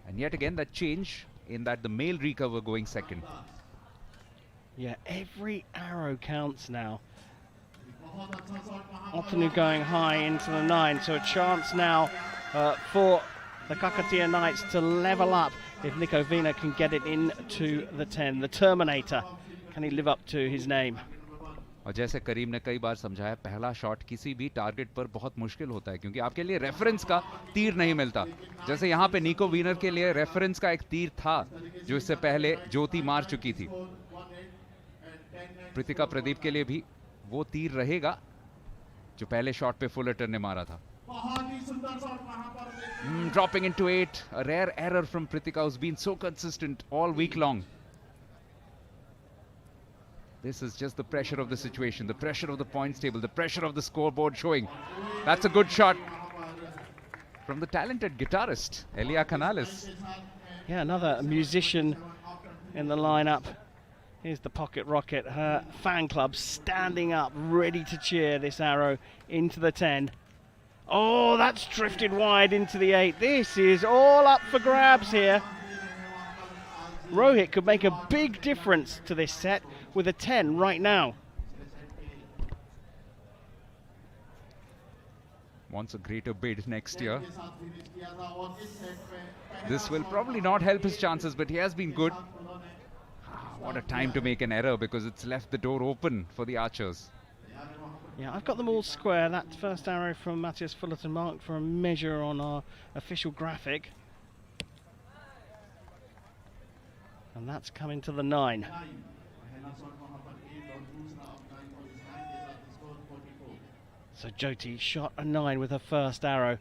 And yet again that change in that the male recover going second. Yeah, every arrow counts now. Otanu going high into the 9, so a chance now for the Kakatiya Knights to level up if Nico Vina can get it into the 10. The Terminator, can he live up to his name? और जैसे करीम ने कई बार समझाया, पहला shot किसी भी target पर बहुत मुश्किल होता है क्योंकि आपके लिए रेफरेंस का तीर नहीं मिलता. जैसे यहाँ पे निको वीनर के लिए रेफरेंस का एक तीर था जो इससे पहले ज्योति मार चुकी थी. प्रीतिका प्रदीप के लिए भी वो तीर रहेगा जो पहले शॉट पे फुलटन ने मारा था. Dropping into 8, a rare error from Prithika, who's been so consistent all week long. This is just the pressure of the situation, the pressure of the points table, the pressure of the scoreboard showing. That's a good shot from the talented guitarist, Elia Canales. Yeah, another musician in the lineup. Here's the Pocket Rocket, her fan club standing up, ready to cheer this arrow into the 10. Oh, that's drifted wide into the 8. This is all up for grabs here. Rohit could make a big difference to this set with a 10 right now. Wants a greater bid next year. This will probably not help his chances, but he has been good. What a time to make an error because it's left the door open for the Archers. Yeah, I've got them all square. That first arrow from Matthias Fullerton marked for a measure on our official graphic. And that's coming to the 9. So Jyoti shot a 9 with her first arrow.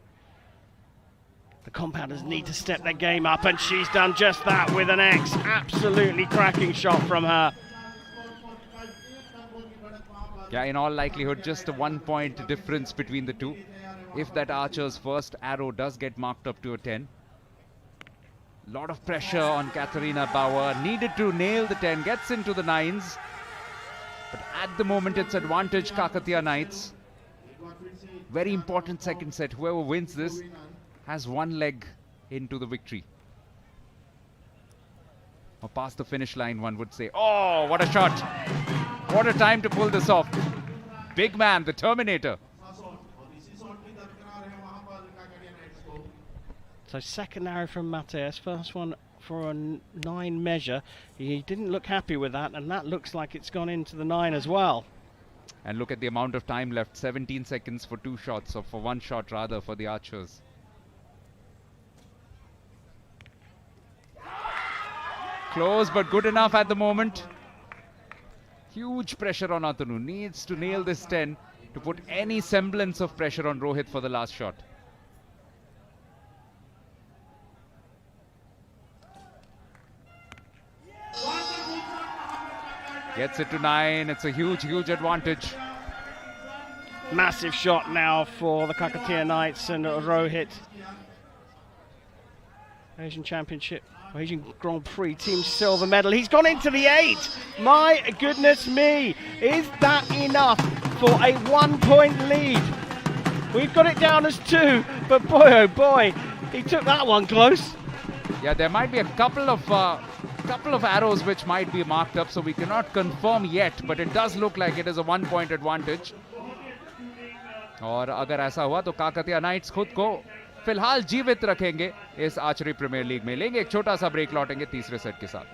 The compounders need to step their game up, and she's done just that with an X. Absolutely cracking shot from her. Yeah, in all likelihood, just a 1 point difference between the two. If that Archer's first arrow does get marked up to a 10. Lot of pressure on Katharina Bauer. Needed to nail the 10, gets into the 9s. But at the moment, it's advantage Kakatiya Knights. Very important second set. Whoever wins this has one leg into the victory. Or past the finish line, one would say. Oh, what a shot. What a time to pull this off. Big man, the Terminator. So second arrow from Matthias, first one for a 9 measure. He didn't look happy with that, and that looks like it's gone into the 9 as well. And look at the amount of time left, 17 seconds for 2 shots, or for 1 shot rather, for the Archers. Close, but good enough at the moment. Huge pressure on Atanu. Needs to nail this 10 to put any semblance of pressure on Rohit for the last shot. Gets it to 9. It's a huge, huge advantage. Massive shot now for the Kakatiya Knights and Rohit. Asian Championship, Asian Grand Prix Team Silver medal. He's gone into the 8. My goodness me. Is that enough for a 1 point lead? We've got it down as 2, but boy oh boy, he took that one close. Yeah, there might be a couple of arrows which might be marked up, so we cannot confirm yet, but it does look like it is a 1 point advantage. और अगर ऐसा हुआ तो Kakatiya nights खुद को फिलहाल जीवित रखेंगे इस आर्चरी प्रीमियर लीग में. लेंगे एक छोटा सा ब्रेक, लौटेंगे तीसरे सेट के साथ.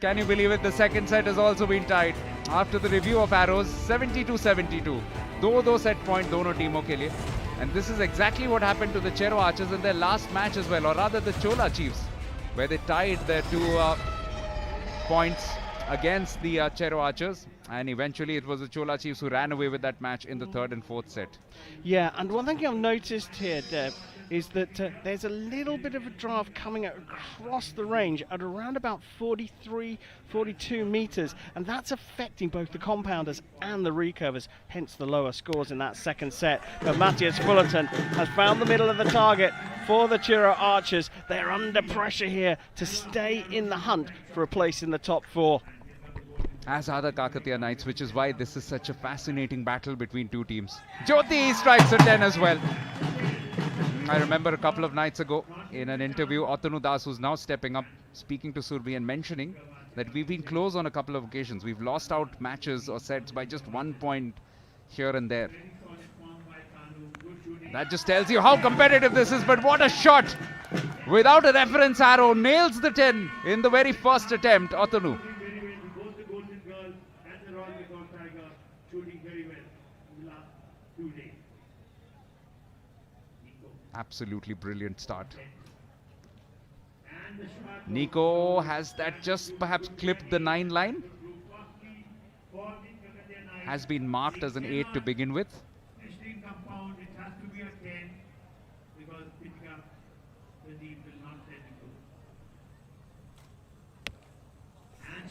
Can you believe it? The second set has also been tied. After the review of arrows, 72-72. दो set point दोनों टीमों के लिए. And this is exactly what happened to the Chero Archers in their last match as well, or rather the Chola Chiefs, where they tied their 2 points against the Chero Archers. And eventually it was the Chola Chiefs who ran away with that match in the 3rd and 4th set. Yeah, and one thing I've noticed here, Deb, is that there's a little bit of a draft coming across the range at around about 43, 42 metres, and that's affecting both the compounders and the recurvers, hence the lower scores in that second set. But Matthias Fullerton has found the middle of the target for the Chero Archers. They're under pressure here to stay in the hunt for a place in the top 4. As are the Kakatiya Knights, which is why this is such a fascinating battle between two teams. Jyoti strikes a 10 as well. I remember a couple of nights ago in an interview, Atanu Das, who's now stepping up, speaking to Surbi and mentioning that we've been close on a couple of occasions. We've lost out matches or sets by just 1 point here and there. That just tells you how competitive this is, but what a shot! Without a reference arrow, nails the 10 in the very first attempt, Atanu. Both the Golden Girl and the Royal Bengal Tiger shooting very well in the last 2 days. Absolutely brilliant start. Nico has that just perhaps clipped the 9 line. Has been marked as an 8 to begin with. Compound, it has to be a 10 because Pradeep will not let it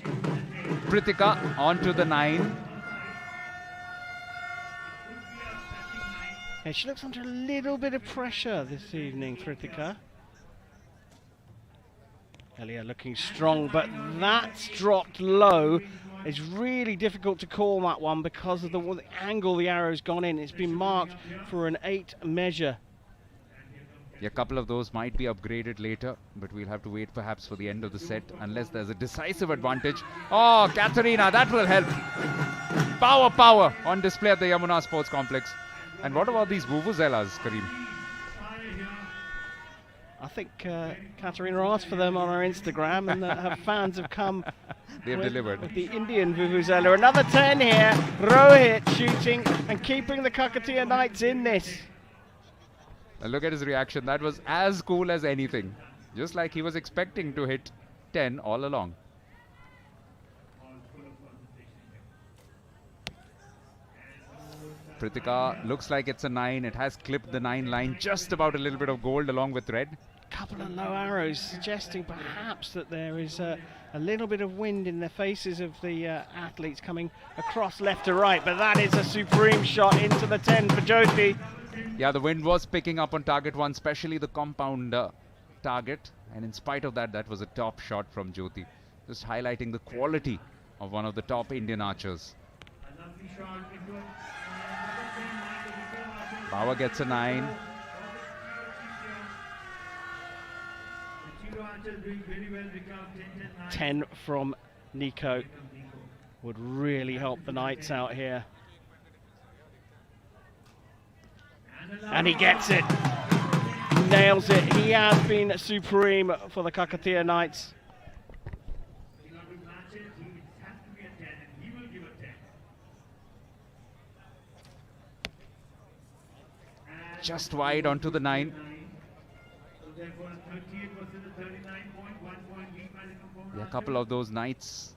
go. Pritika onto the 9. Yeah, she looks under a little bit of pressure this evening, Pritika. Elia looking strong, but that's dropped low. It's really difficult to call that one because of the angle the arrow's gone in. It's been marked for an 8 measure. Yeah, a couple of those might be upgraded later, but we'll have to wait perhaps for the end of the set unless there's a decisive advantage. Oh, Katharina, that will help. Power on display at the Yamuna Sports Complex. And what about these vuvuzelas, Kareem? I think Katarina asked for them on her Instagram, and her fans have come. They've delivered. With the Indian vuvuzela. Another 10 here. Rohit shooting and keeping the Kakatiya Knights in this. And look at his reaction. That was as cool as anything. Just like he was expecting to hit 10 all along. Pritika looks like it's a 9. It has clipped the 9 line. Just about a little bit of gold along with red. Couple of low arrows suggesting perhaps that there is a little bit of wind in the faces of the athletes coming across left to right, but that is a supreme shot into the 10 for Jyoti. Yeah, the wind was picking up on target 1, especially the compound target, and in spite of that, that was a top shot from Jyoti, just highlighting the quality of one of the top Indian archers. Bauer gets a 9. 10 from Nico would really help the Knights out here. And he gets it. Nails it. He has been supreme for the Kakatiya Knights. Just wide onto the 9. Yeah, a couple of those Knights'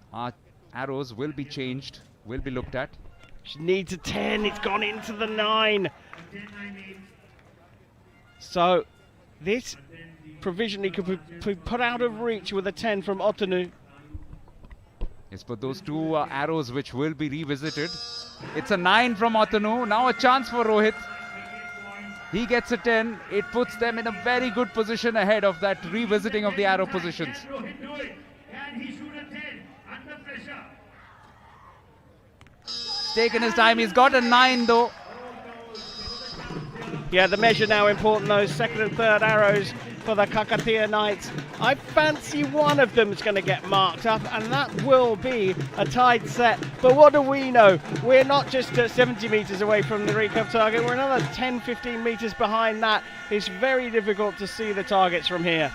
arrows will be changed, will be looked at. She needs a 10. It's gone into the 9. So this provisionally could be put out of reach with a 10 from Otanu. Yes, but those 2 arrows which will be revisited. It's a 9 from Otanu. Now a chance for Rohit. He gets a 10. It puts them in a very good position ahead of that revisiting of the arrow positions. Taken his time. He's got a 9 though. Yeah, the measure now important, those second and third arrows for the Kakatiya Knights. I fancy one of them is going to get marked up, and that will be a tied set. But what do we know? We're not just 70 metres away from the recurve target. We're another 10, 15 metres behind that. It's very difficult to see the targets from here.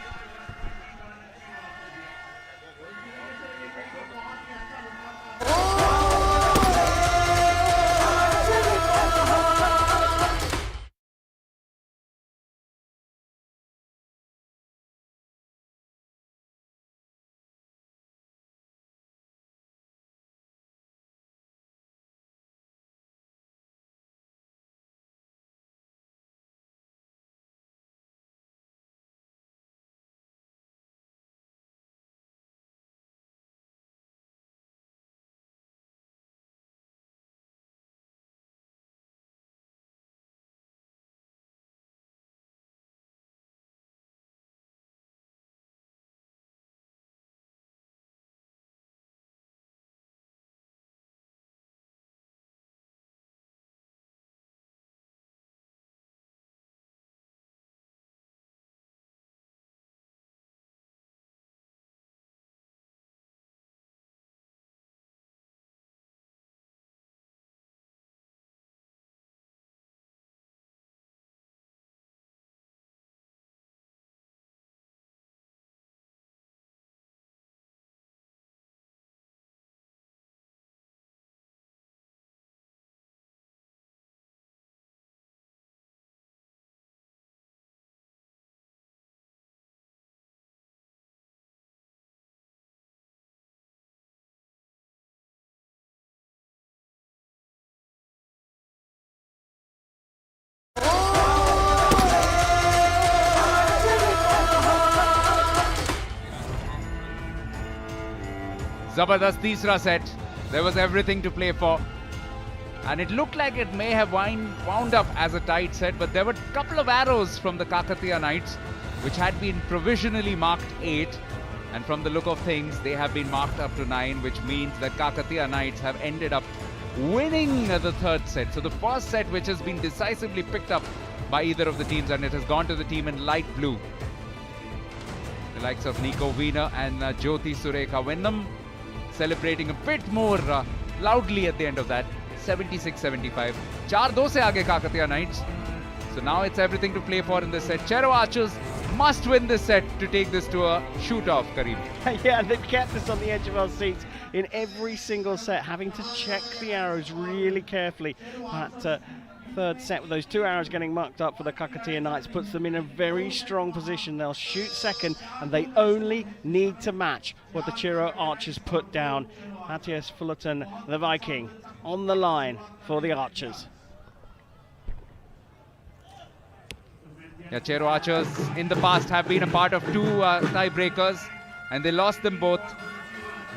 Zabardast Teesra set. There was everything to play for. And it looked like it may have wound up as a tight set, but there were a couple of arrows from the Kakatiya Knights, which had been provisionally marked 8. And from the look of things, they have been marked up to 9, which means that Kakatiya Knights have ended up winning the third set. So the first set, which has been decisively picked up by either of the teams, and it has gone to the team in light blue. The likes of Nico Wiener and Jyoti Surekha Vennam celebrating a bit more loudly at the end of that. 76-75. 4-2 se aage Kakatiya Knights. So now it's everything to play for in this set. Chero Archers must win this set to take this to a shoot-off, Kareem. Yeah, they've kept us on the edge of our seats in every single set, having to check the arrows really carefully. That third set with those 2 arrows getting marked up for the Kakatiya Knights puts them in a very strong position. They'll shoot second, and they only need to match what the Chero Archers put down. Matthias Fullerton, the Viking, on the line for the Archers. Yeah, Chero Archers in the past have been a part of 2 tiebreakers, and they lost them both.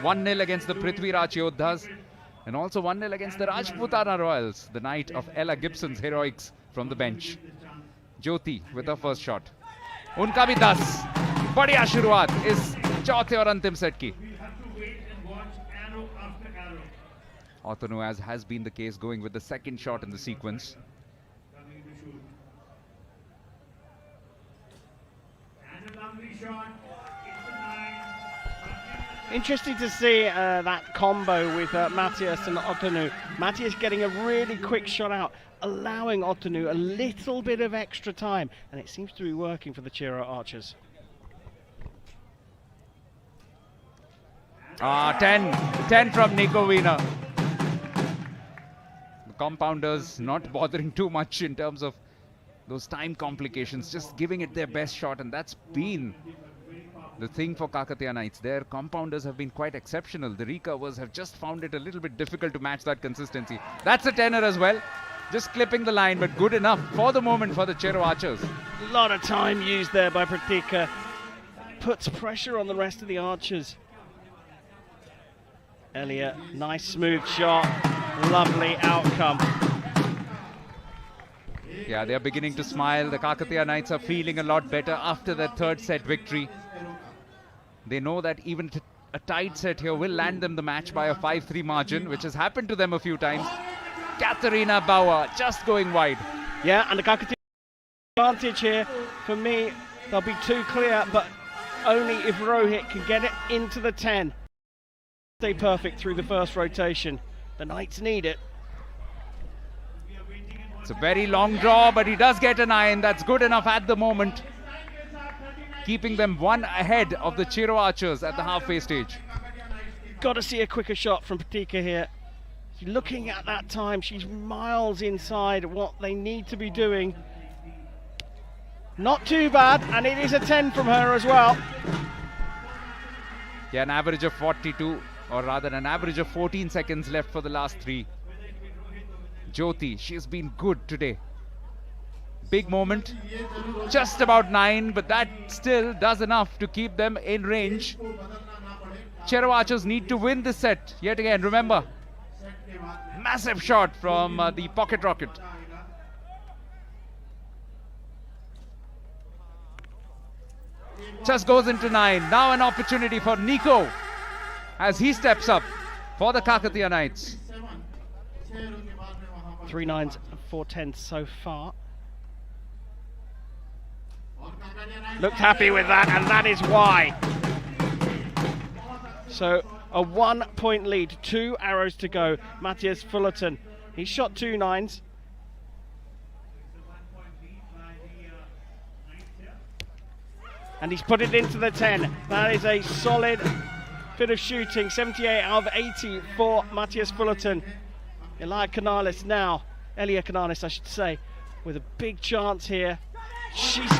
1-0 against the Privithraaj Yodhas, and also 1-0 against the Rajputana Royals, the night of Ella Gibson's heroics from the bench. Jyoti with her first shot. Unka bhi 10. Badhiya shuruaat is chauthe aur antim set ki. Otanu, as has been the case, going with the second shot in the sequence. Interesting to see that combo with Matthias and Otanu. Matthias getting a really quick shot out, allowing Otanu a little bit of extra time, and it seems to be working for the Chero Archers. 10 from Nico Wiener. The compounders not bothering too much in terms of those time complications, just giving it their best shot, and that's been the thing for Kakatiya Knights. Their compounders have been quite exceptional. The recovers have just found it a little bit difficult to match that consistency. That's a tenner as well. Just clipping the line, but good enough for the moment for the Chero Archers. A lot of time used there by Pratika. Puts pressure on the rest of the Archers. Elliot, nice smooth shot. Lovely outcome. Yeah, they're beginning to smile. The Kakatiya Knights are feeling a lot better after their third set victory. They know that even a tight set here will land them the match by a 5-3 margin, which has happened to them a few times. Katarina Bauer just going wide. Yeah, and the Kakatiya advantage here, for me, they'll be too clear, but only if Rohit can get it into the 10. Stay perfect through the first rotation. The Knights need it. It's a very long draw, but he does get a 9. That's good enough at the moment, keeping them 1 ahead of the Chero Archers at the halfway stage. Got to see a quicker shot from Pratika here. Looking at that time, she's miles inside what they need to be doing. Not too bad, and it is a 10 from her as well. Yeah, an average of 42, or rather an average of 14 seconds left for the last 3. Jyoti, she's been good today. Big moment, just about 9, but that still does enough to keep them in range. Chero Archers need to win this set yet again. Remember, massive shot from the pocket rocket. Just goes into 9. Now an opportunity for Nico as he steps up for the Kakatiya Knights. 3 9s and 4 10s so far. Looked happy with that, and that is why. So a 1-point lead, 2 arrows to go. Matthias Fullerton, he shot 2 9s. And he's put it into the 10. That is a solid bit of shooting. 78 out of 80 for Matthias Fullerton. Elia Canales now, Elia Canales I should say, with a big chance here. She's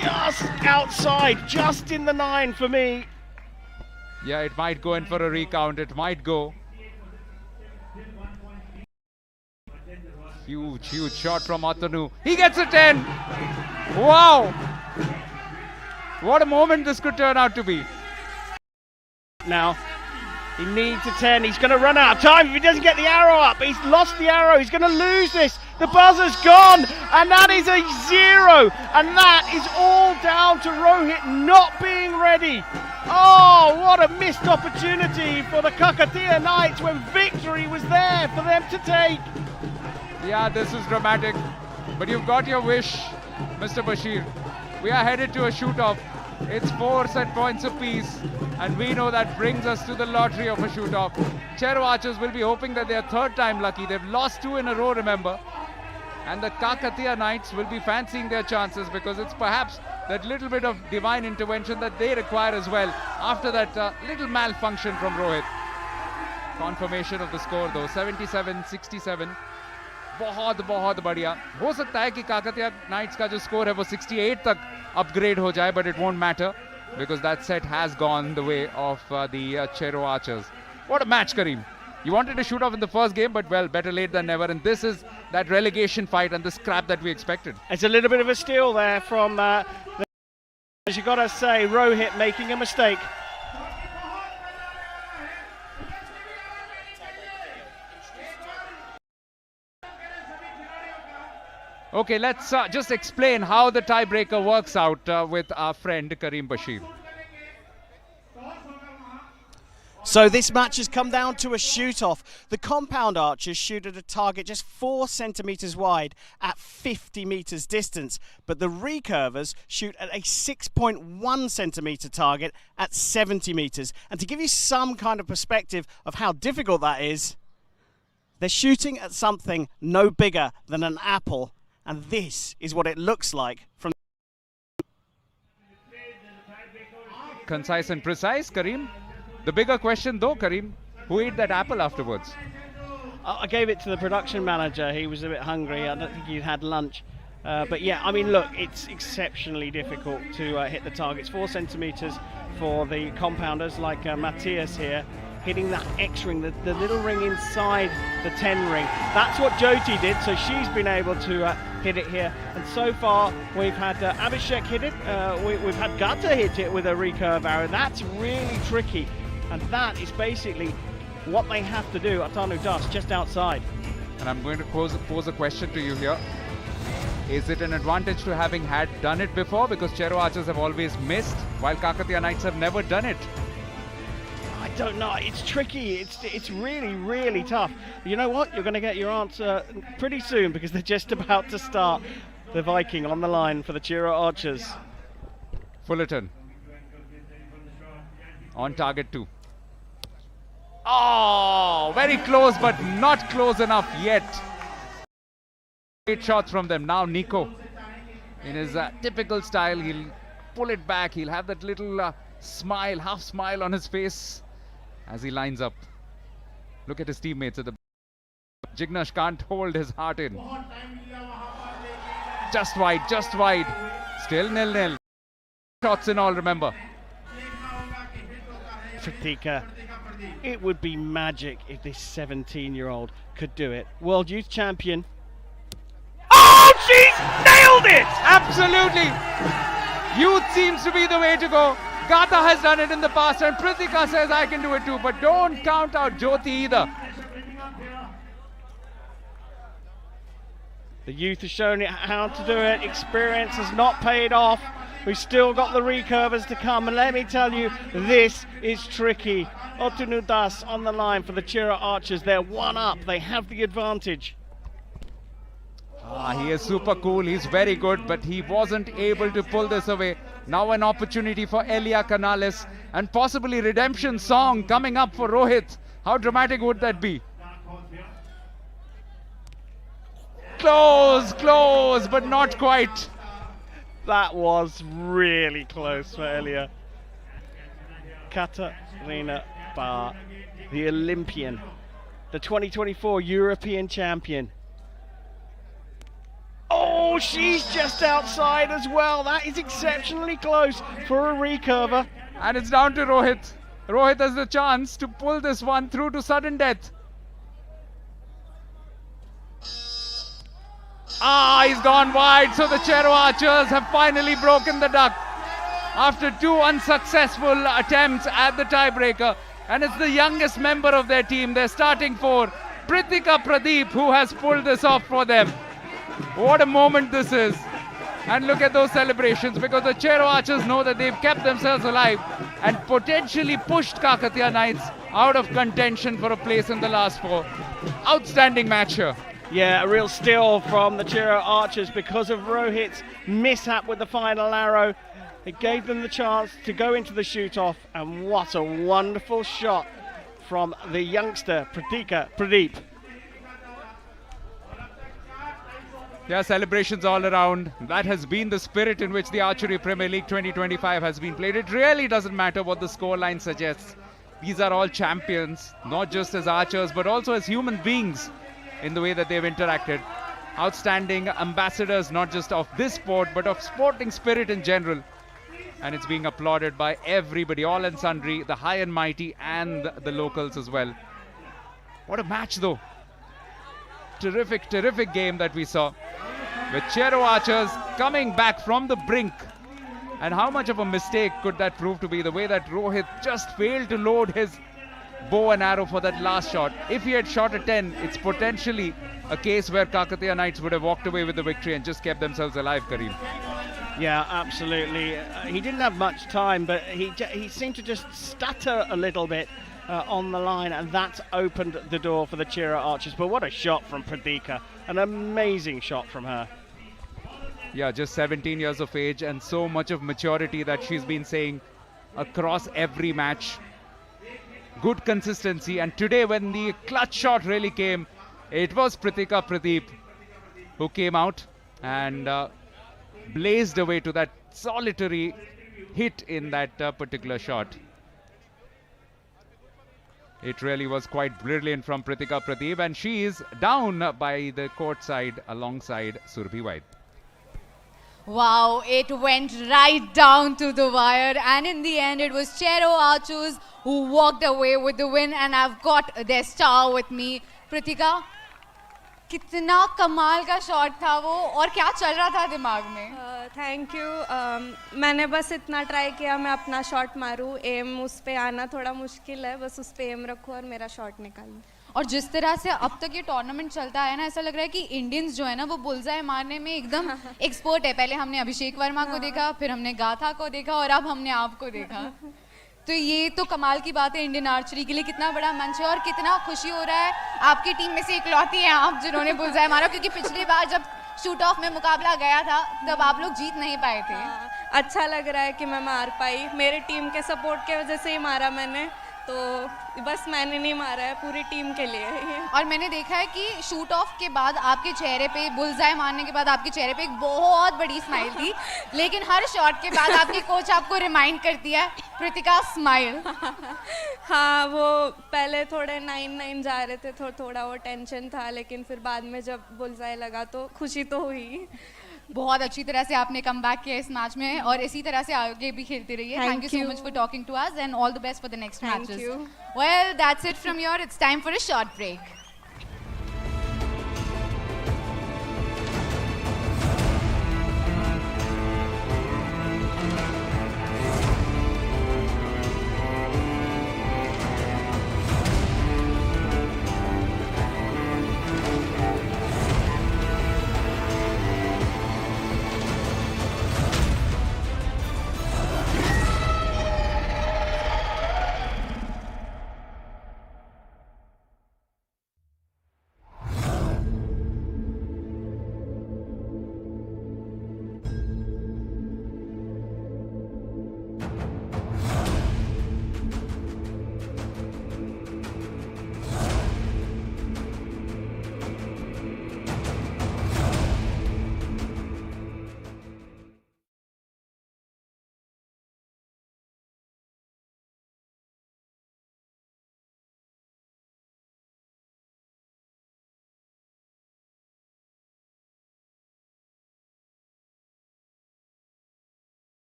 just outside, just in the 9 for me. Yeah, it might go in for a recount. It might go. Huge shot from Otanu. He gets a 10. Wow. What a moment this could turn out to be. Now, He needs a 10. He's going to run out of time if he doesn't get the arrow up. He's lost the arrow. He's going to lose this. The buzzer's gone. And that is a 0. And that is all down to Rohit not being ready. Oh, what a missed opportunity for the Kakatiya Knights when victory was there for them to take. Yeah, this is dramatic. But you've got your wish, Mr. Bashir. We are headed to a shoot-off. It's 4 set points apiece, and we know that brings us to the lottery of a shoot-off. Chero Archers will be hoping that they are third time lucky. They've lost 2 in a row, remember. And the Kakatiya Knights will be fancying their chances because it's perhaps that little bit of divine intervention that they require as well after that little malfunction from Rohit. Confirmation of the score though, 77-67. बहुत बढ़िया हो सकता है कि Kakatiya nights का जो score है वो 68 तक अपग्रेड हो जाए, but it won't matter because that set has gone the way of the Chero Archers. What a match, Kareem. You wanted to shoot off in the first game, but well, better late than never, and this is that relegation fight and the scrap that we expected. It's a little bit of a steal there from as you got to say, Rohit making a mistake. Okay, let's just explain how the tiebreaker works out with our friend Kareem Bashir. So this match has come down to a shoot-off. The compound archers shoot at a target just 4 centimetres wide at 50 metres distance, but the recurvers shoot at a 6.1 centimetre target at 70 metres. And to give you some kind of perspective of how difficult that is, they're shooting at something no bigger than an apple. And this is what it looks like from... Concise and precise, Kareem. The bigger question though, Kareem, who ate that apple afterwards? I gave it to the production manager. He was a bit hungry. I don't think he'd had lunch. But yeah, I mean, look, it's exceptionally difficult to hit the targets. 4 centimetres for the compounders like Matthias here. Hitting that X ring, the little ring inside the 10 ring. That's what Jyoti did, so she's been able to hit it here. And so far, we've had Abhishek hit it, we've had Gata hit it with a recurve arrow. That's really tricky, and that is basically what they have to do. Atanu Das just outside. And I'm going to pose a question to you here. Is it an advantage to having done it before? Because Chero Archers have always missed, while Kakatiya Knights have never done it. I don't know, it's tricky, it's really, really tough. You know what, you're going to get your answer pretty soon because they're just about to start. The Viking on the line for the Chero Archers. Fullerton on target 2. Oh, very close but not close enough yet. Great shots from them. Now Nico, in his typical style, he'll pull it back. He'll have that little smile, half smile on his face as he lines up. Look at his teammates at the Jignash can't hold his heart in. Just wide, just wide. Still 0-0. Shots in all, remember. Pratika, it would be magic if this 17-year-old could do it. World Youth Champion. Oh, she's nailed it! Absolutely. Youth seems to be the way to go. Gata has done it in the past and Pratika says I can do it too, but don't count out Jyoti either. The youth has shown it how to do it. Experience has not paid off. We've still got the recurvers to come, and let me tell you, this is tricky. Otanu Das on the line for the Chero Archers. They're 1 up. They have the advantage. He is super cool. He's very good, but he wasn't able to pull this away. Now an opportunity for Elia Canales and possibly redemption song coming up for Rohit. How dramatic would that be? Close, close, but not quite. That was really close for Elia. Katarina Bar, the Olympian, the 2024 European champion. Oh, she's just outside as well. That is exceptionally close for a recurver. And it's down to Rohit. Rohit has the chance to pull this one through to sudden death. He's gone wide. So the Chero Archers have finally broken the duck. After 2 unsuccessful attempts at the tiebreaker, And it's the youngest member of their team, their starting four, Prithika Pradeep, who has pulled this off for them. What a moment this is. And look at those celebrations, because the Chero Archers know that they've kept themselves alive and potentially pushed Kakatiya Knights out of contention for a place in the last four. Outstanding match here. Yeah, a real steal from the Chero Archers because of Rohit's mishap with the final arrow. It gave them the chance to go into the shoot-off, and what a wonderful shot from the youngster Prithika Pradeep. There are celebrations all around. That has been the spirit in which the Archery Premier League 2025 has been played. It really doesn't matter what the scoreline suggests. These are all champions, not just as archers, but also as human beings in the way that they've interacted. Outstanding ambassadors, not just of this sport, but of sporting spirit in general. And it's being applauded by everybody, all and sundry, the high and mighty and the locals as well. What a match though. Terrific, terrific game that we saw. With Chero Archers coming back from the brink. And how much of a mistake could that prove to be? The way that Rohit just failed to load his bow and arrow for that last shot. If he had shot a 10, it's potentially a case where Kakatiya Knights would have walked away with the victory and just kept themselves alive, Kareem. Yeah, absolutely. He didn't have much time, but he seemed to just stutter a little bit on the line, and that's opened the door for the Chero Archers. But what a shot from Pradeeka. An amazing shot from her. Yeah, just 17 years of age and so much of maturity that she's been saying across every match. Good consistency, and today when the clutch shot really came, it was Prithika Pradeep who came out and blazed away to that solitary hit in that particular shot. It really was quite brilliant from Prithika Pradeep, and she is down by the court side alongside Surbhi White. Wow, it went right down to the wire, and in the end it was Chero Archers who walked away with the win, and I've got their star with me. Prithika, कितना कमाल का shot था वो, और क्या चल रहा था दिमाग में? Thank you. मैंने बस इतना ट्राई किया मैं अपना शॉट मारूं, एम उस पे आना थोड़ा मुश्किल है, बस उस पे एम रखो और मेरा शॉट निकालूं। और जिस तरह से अब तक ये टूर्नामेंट चलता है ना, ऐसा लग रहा है कि इंडियंस जो है ना वो बुलजाए मारने में एकदम एक्सपर्ट है। पहले हमने अभिषेक वर्मा को देखा, फिर हमने गाथा को देखा, और अब हमने आपको देखा। तो ये तो कमाल की बात है इंडियन आर्चरी के लिए, कितना बड़ा मंच है और कितना खुशी हो रहा है। आपकी टीम में से इकलौती हैं आप जिन्होंने बुलजाए मारा, क्योंकि पिछली बार जब शूट ऑफ में मुकाबला गया था तब आप लोग जीत नहीं पाए थे। अच्छा लग रहा है कि मैं मार पाई, मेरे टीम के सपोर्ट के वजह से ही मारा मैंने, तो बस मैंने नहीं मारा है, पूरी टीम के लिए है। और मैंने देखा है कि शूट ऑफ के बाद आपके चेहरे पे, बुलजाए मारने के बाद आपके चेहरे पे एक बहुत बड़ी स्माइल थी, लेकिन हर शॉट के बाद आपकी कोच आपको रिमाइंड करती है प्रीतिका स्माइल। हाँ, वो पहले थोड़े 9-9 जा रहे थे, थोड़ा वो टेंशन था, लेकिन फिर बाद में जब बुलजाए लगा तो खुशी तो हुई। बहुत अच्छी तरह से आपने कम बैक किया इस मैच में, और इसी तरह से आगे भी खेलते रहिए। Thank you so much for talking to us, and all the best for the next matches. Well, that's it from your, it's time for a short break.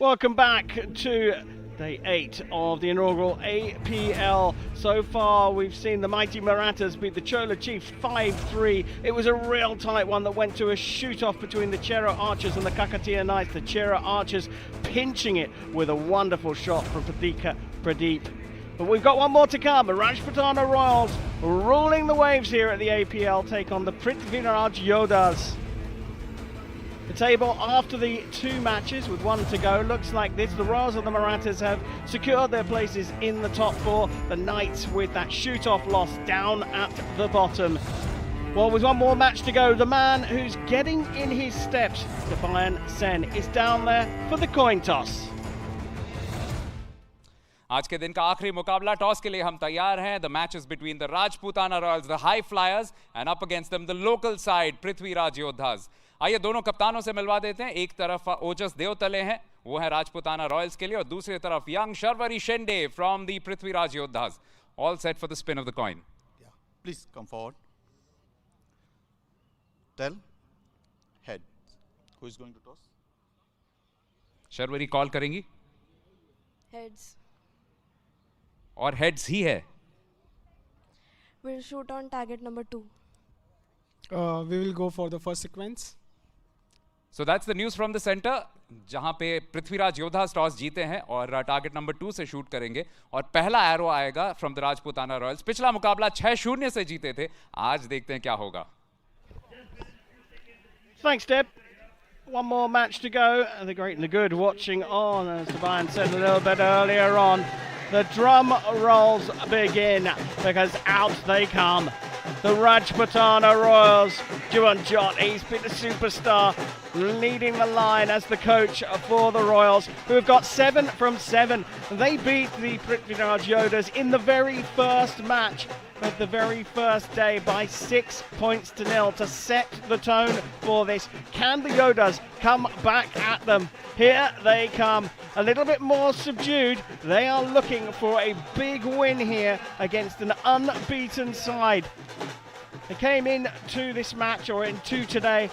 Welcome back to day 8 of the inaugural APL. So far, we've seen the mighty Marathas beat the Chola Chiefs 5-3. It was a real tight one that went to a shoot-off between the Chero Archers and the Kakatiya Knights. The Chero Archers pinching it with a wonderful shot from Pradeep. But we've got one more to come. The Rajputana Royals ruling the waves here at the APL take on the Privithraaj Yodhas. The table after the 2 matches with 1 to go looks like this. The Royals and the Marathas have secured their places in the top 4. The Knights with that shoot-off loss down at the bottom. Well, with 1 more match to go, the man who's getting in his steps, Defiant Sen, is down there for the coin toss. आज के दिन का आखिरी मुकाबला toss के लिए हम तैयार हैं. The match is between the Rajputana Royals, the high flyers, and up against them the local side Privithraaj Yodhas. आइए दोनों कप्तानों से मिलवा देते हैं. एक तरफ ओजस देवतले हैं, वो है राजपुताना रॉयल्स के लिए, और दूसरी तरफ young Sharvari Shende from the Prithviraj योद्धास. All set for the spin off the coin. Please come forward. Tell. Head. Who is going to toss? Sharvari call करेंगी. Heads. और हेड्स ही है. We'll shoot on target number 2. We will go for the first sequence. So that's the news from the center, जहां पे Prithviraj योद्धास toss जीते हैं और target number 2 से shoot करेंगे और पहला एरो आएगा फ्रॉम द राजपुताना रॉयल्स. पिछला मुकाबला 6-0 से जीते थे. आज देखते हैं क्या होगा. Thanks, Deb. One more match to go. The great and the good watching on, as Defiant said a little bit earlier on. The drum rolls begin because out they come. The Rajputana Royals. Juan Jot, he's been a superstar, leading the line as the coach for the Royals, who have got 7 from 7. They beat the Privithraaj Yodhas in the very first match of the very first day by 6 points to 0 to set the tone for this. Can the Yodhas come back at them? Here they come, a little bit more subdued. They are looking for a big win here against an unbeaten side. They came in to this match, or into today,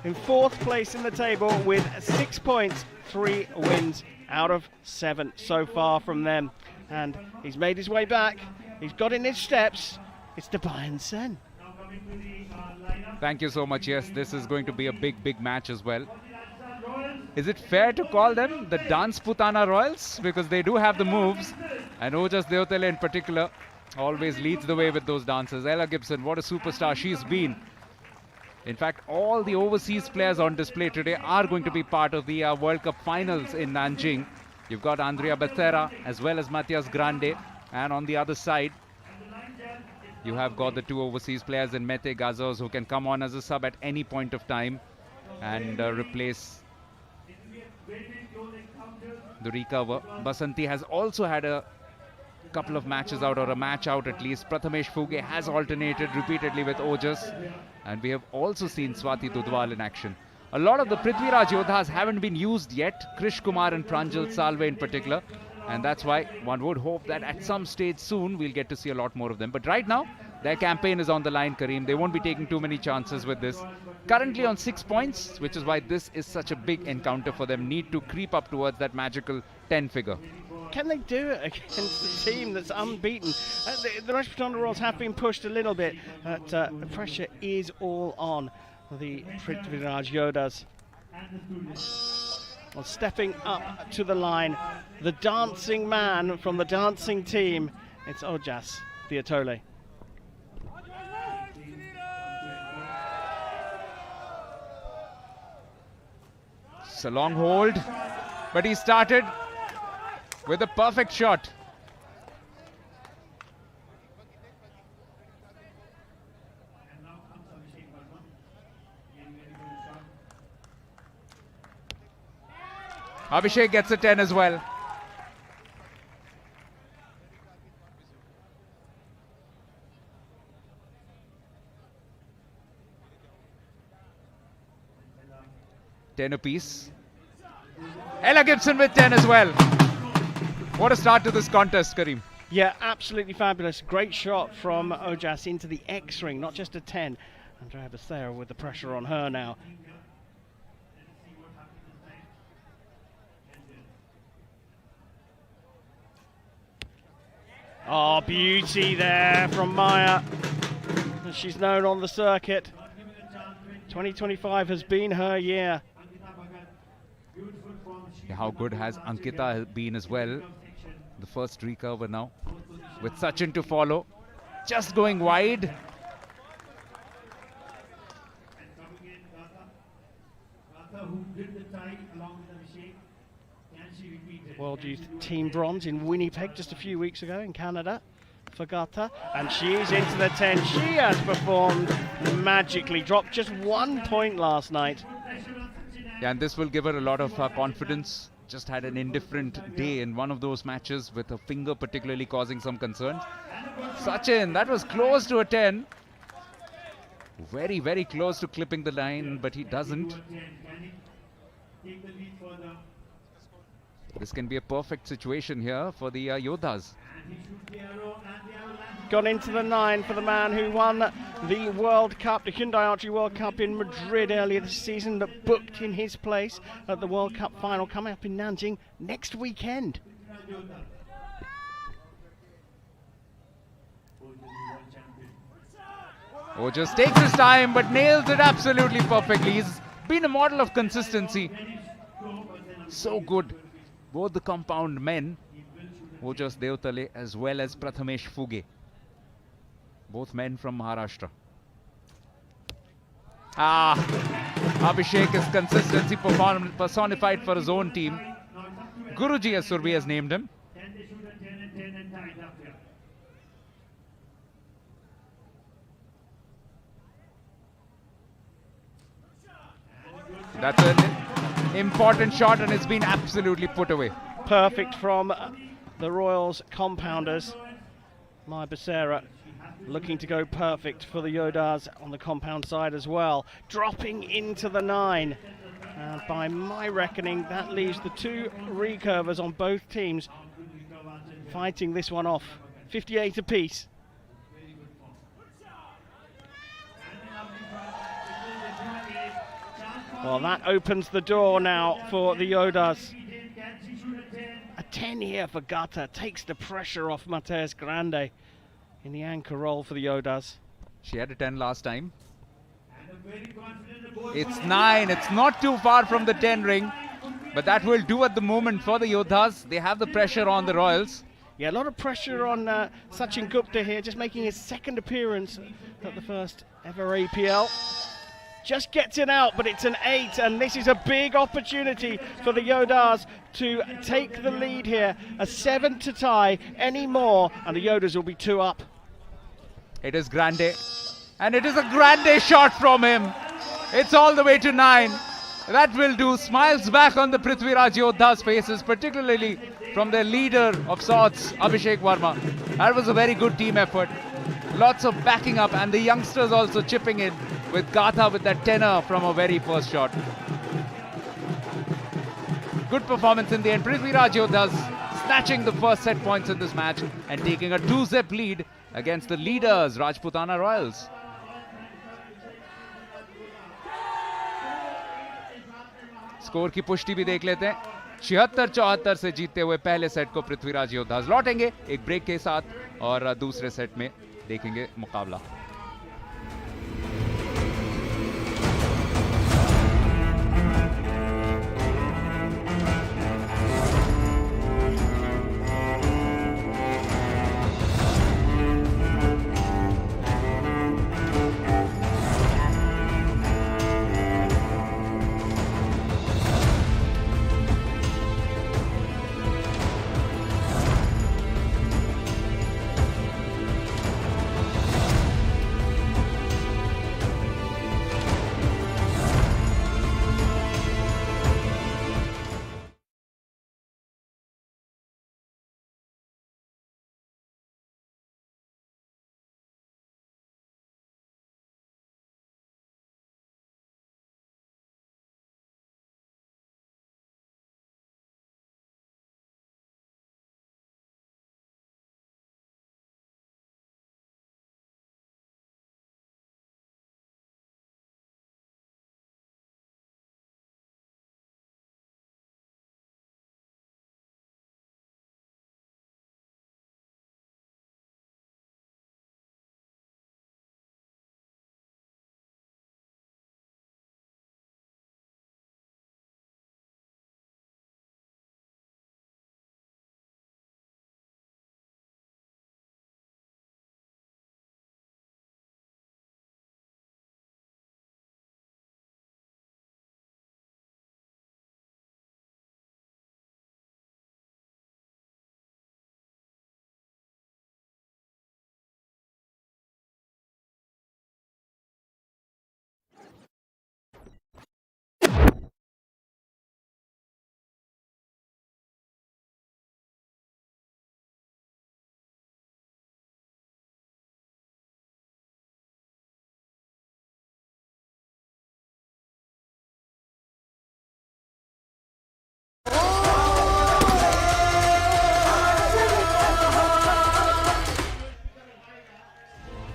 in 4th place in the table with 6 points, 3 wins out of 7 so far from them. And he's made his way back. He's got in his steps. It's Defiant Sen. Thank you so much. Yes, this is going to be a big match as well. Is it fair to call them the Dance Putana Royals? Because they do have the moves. And Ojas Deotele in particular always leads the way with those dances. Ella Gibson, what a superstar she's been. In fact, all the overseas players on display today are going to be part of the World Cup finals in Nanjing. You've got Andrea Becerra as well as Matias Grande. And on the other side, you have got the 2 overseas players in Mete Gazos, who can come on as a sub at any point of time and replace the recover. Basanti has also had a couple of matches out, or a match out at least. Prathamesh Fuge has alternated repeatedly with Ojas, and we have also seen Swati Dudwal in action. A lot of the Privithraaj Yodhas haven't been used yet, Krish Kumar and Pranjal Salve in particular, and that's why one would hope that at some stage soon we'll get to see a lot more of them. But right now, their campaign is on the line, Kareem. They won't be taking too many chances with this. Currently on 6 points, which is why this is such a big encounter for them. Need to creep up towards that magical 10 figure. Can they do it against a team that's unbeaten? The Rajputana Royals have been pushed a little bit, but the pressure is all on the Privithraaj Yodhas. Well, stepping up to the line, the dancing man from the dancing team, it's Ojas Deotele. It's a long hold, but he started with a perfect shot. Abhishek gets a 10 as well. $10 apiece. Ella Gibson with 10 as well. What a start to this contest, Kareem. Yeah, absolutely fabulous. Great shot from Ojas into the X-ring, not just a 10. Andrea Becerra with the pressure on her now. Oh, beauty there from Maya. She's known on the circuit. 2025 has been her year. How good has Ankita been as well? The first recover now, with Sachin to follow. Just going wide. World Youth Team Bronze in Winnipeg just a few weeks ago in Canada for Gatha. And she's into the 10. She has performed magically. Dropped just 1 point last night. Yeah, and this will give her a lot of confidence. Just had an indifferent day in one of those matches with her finger particularly causing some concerns. Sachin, that was close to a 10. Very, very close to clipping the line, but he doesn't. This can be a perfect situation here for the Yodhas. Gone into the 9 for the man who won the World Cup, the Hyundai Archery World Cup in Madrid earlier this season, that booked in his place at the World Cup final coming up in Nanjing next weekend. Oh, just takes his time but nails it absolutely perfectly. He's been a model of consistency. So good. Both the compound men, Ojas Devtale as well as Prathamesh Fuge. Both men from Maharashtra. Abhishek is consistency personified for his own team. Guruji, as Survi has named him. That's an important shot and it's been absolutely put away. Perfect from the Royals compounders. Maya Becerra looking to go perfect for the Yodhas on the compound side as well. Dropping into the 9. And by my reckoning, that leaves the 2 recurvers on both teams fighting this one off. 58 apiece. Well, that opens the door now for the Yodhas. A 10 here for Gatha takes the pressure off Mateus Grande in the anchor role for the Yodhas. She had a 10 last time. It's 9. It's not too far from the 10 ring, but that will do at the moment for the Yodhas. They have the pressure on the Royals. Yeah, a lot of pressure on Sachin Gupta here, just making his second appearance at the first ever APL. Just gets it out, but it's an 8, and this is a big opportunity for the Yodhas to take the lead here. A 7 to tie, any more, and the Yodhas will be 2 up. It is Grande, and it is a Grande shot from him. It's all the way to 9. That will do. Smiles back on the Privithraaj Yodhas' faces, particularly from their leader of sorts, Abhishek Verma. That was a very good team effort. Lots of backing up, and the youngsters also chipping in with Gatha with that tenor from her very first shot. Good performance in the end. Privithraaj Yodhas snatching the first set points in this match and taking a 2-zip lead against the leaders, Rajputana Royals. Score की पुष्टि भी देख लेते हैं. 76-74 से जीतते हुए पहले सेट को पृथ्वीराज योद्धास लौटेंगे एक ब्रेक के साथ और दूसरे सेट में देखेंगे मुकाबला.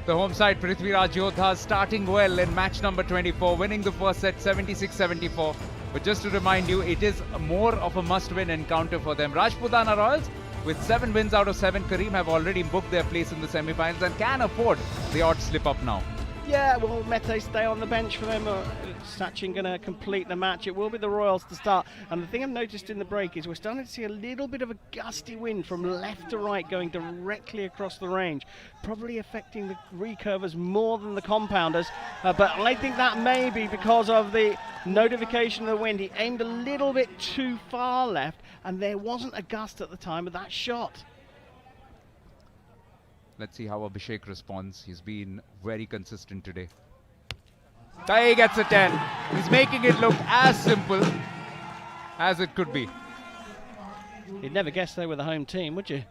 The home side Privithraaj Yodhas starting well in match number 24, winning the first set 76-74. But just to remind you, it is more of a must-win encounter for them. Rajputana Royals, with 7 wins out of 7, Kareem, have already booked their place in the semi-finals and can afford the odd slip-up now. Yeah, will Mete stay on the bench for them, or is Sachin going to complete the match? It will be the Royals to start. And the thing I've noticed in the break is we're starting to see a little bit of a gusty wind from left to right going directly across the range, probably affecting the recurvers more than the compounders. But I think that may be because of the notification of the wind. He aimed a little bit too far left, and there wasn't a gust at the time of that shot. Let's see how Abhishek responds. He's been very consistent today. He gets a 10. He's making it look as simple as it could be. You'd never guess they were the home team, would you?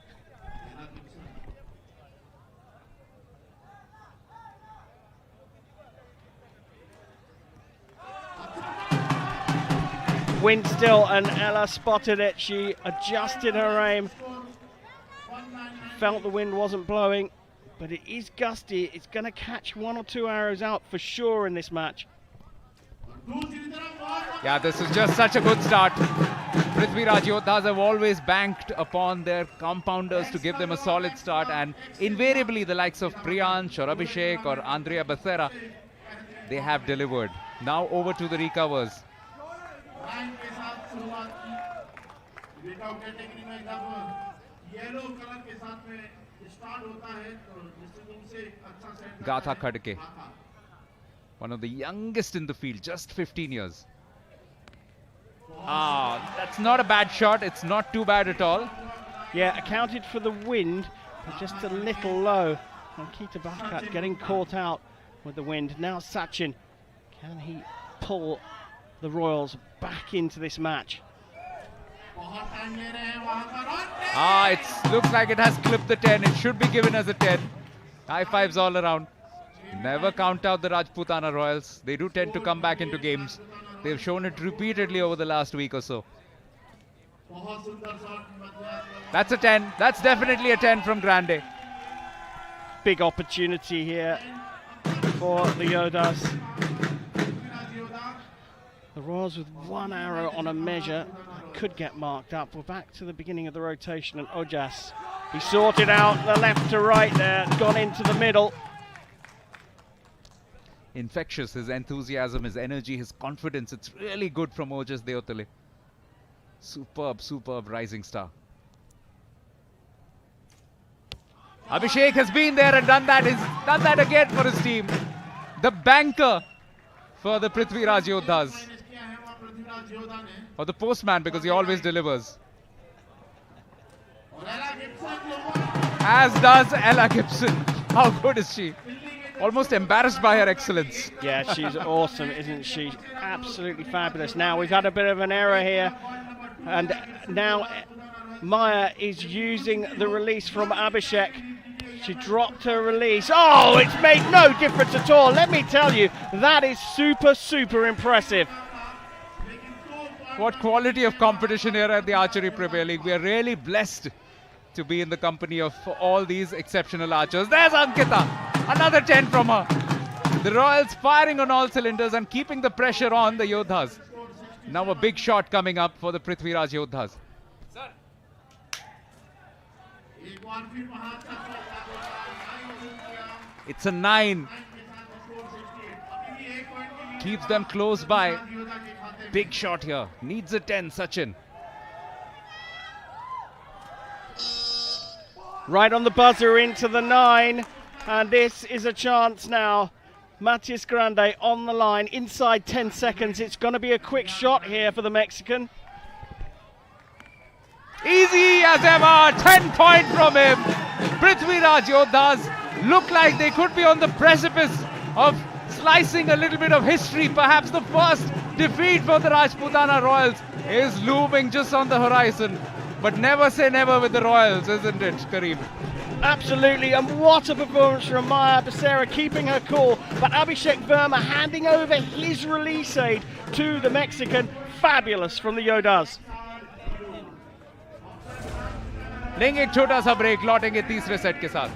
Wind still, and Ella spotted it. She adjusted her aim. Felt the wind wasn't blowing, but it is gusty. It's going to catch 1 or 2 arrows out for sure in this match. Yeah, this is just such a good start. Privithraaj Yodhas have always banked upon their compounders to give them a solid start, and invariably the likes of Priyansh or Abhishek or Andrea Becerra, they have delivered. Now over to the recovers. Gatha Khadke, one of the youngest in the field, just 15 years. That's not a bad shot. It's not too bad at all. Yeah, accounted for the wind, but just a little low. And Kita Bhakat getting caught out with the wind. Now Sachin, can he pull the Royals back into this match? It looks like it has clipped the 10. It should be given as a 10. High fives all around. Never count out the Rajputana Royals. They do tend to come back into games. They've shown it repeatedly over the last week or so. That's a 10. That's definitely a 10 from Grande. Big opportunity here for the Yodhas. The Royals with 1 arrow on a measure could get marked up. We're back to the beginning of the rotation, and Ojas, he sorted out the left to right there, gone into the middle. Infectious, his enthusiasm, his energy, his confidence. It's really good from Ojas Deotale. Superb rising star. Abhishek has been there and done that. He's done that again for his team. The banker for the Privithraaj Yodhas. Or the postman, because he always delivers. As does Ella Gibson. How good is she? Almost embarrassed by her excellence. Yeah, she's awesome, isn't she? Absolutely fabulous. Now we've had a bit of an error here, and now Maya is using the release from Abhishek. She dropped her release. Oh, it's made no difference at all. Let me tell you, that is super impressive. What quality of competition here at the Archery Premier League. We are really blessed to be in the company of all these exceptional archers. There's Ankita. Another 10 from her. The Royals firing on all cylinders and keeping the pressure on the Yodhas. Now a big shot coming up for the Privithraaj Yodhas. It's a 9. Keeps them close by. Big shot here. Needs a 10, Sachin. Right on the buzzer into the 9. And this is a chance now. Matias Grande on the line. Inside 10 seconds. It's going to be a quick shot here for the Mexican. Easy as ever. 10 point from him. Privithraaj Yodhas look like they could be on the precipice of slicing a little bit of history. Perhaps the first defeat for the Rajputana Royals is looming just on the horizon. But never say never with the Royals, isn't it, Kareem? Absolutely, and what a performance from Maya Becerra, keeping her cool. But Abhishek Verma handing over his release aid to the Mexican. Fabulous from the Yodhas. लेंगे एक छोटा सा break, लौटेंगे तीसरे set के साथ.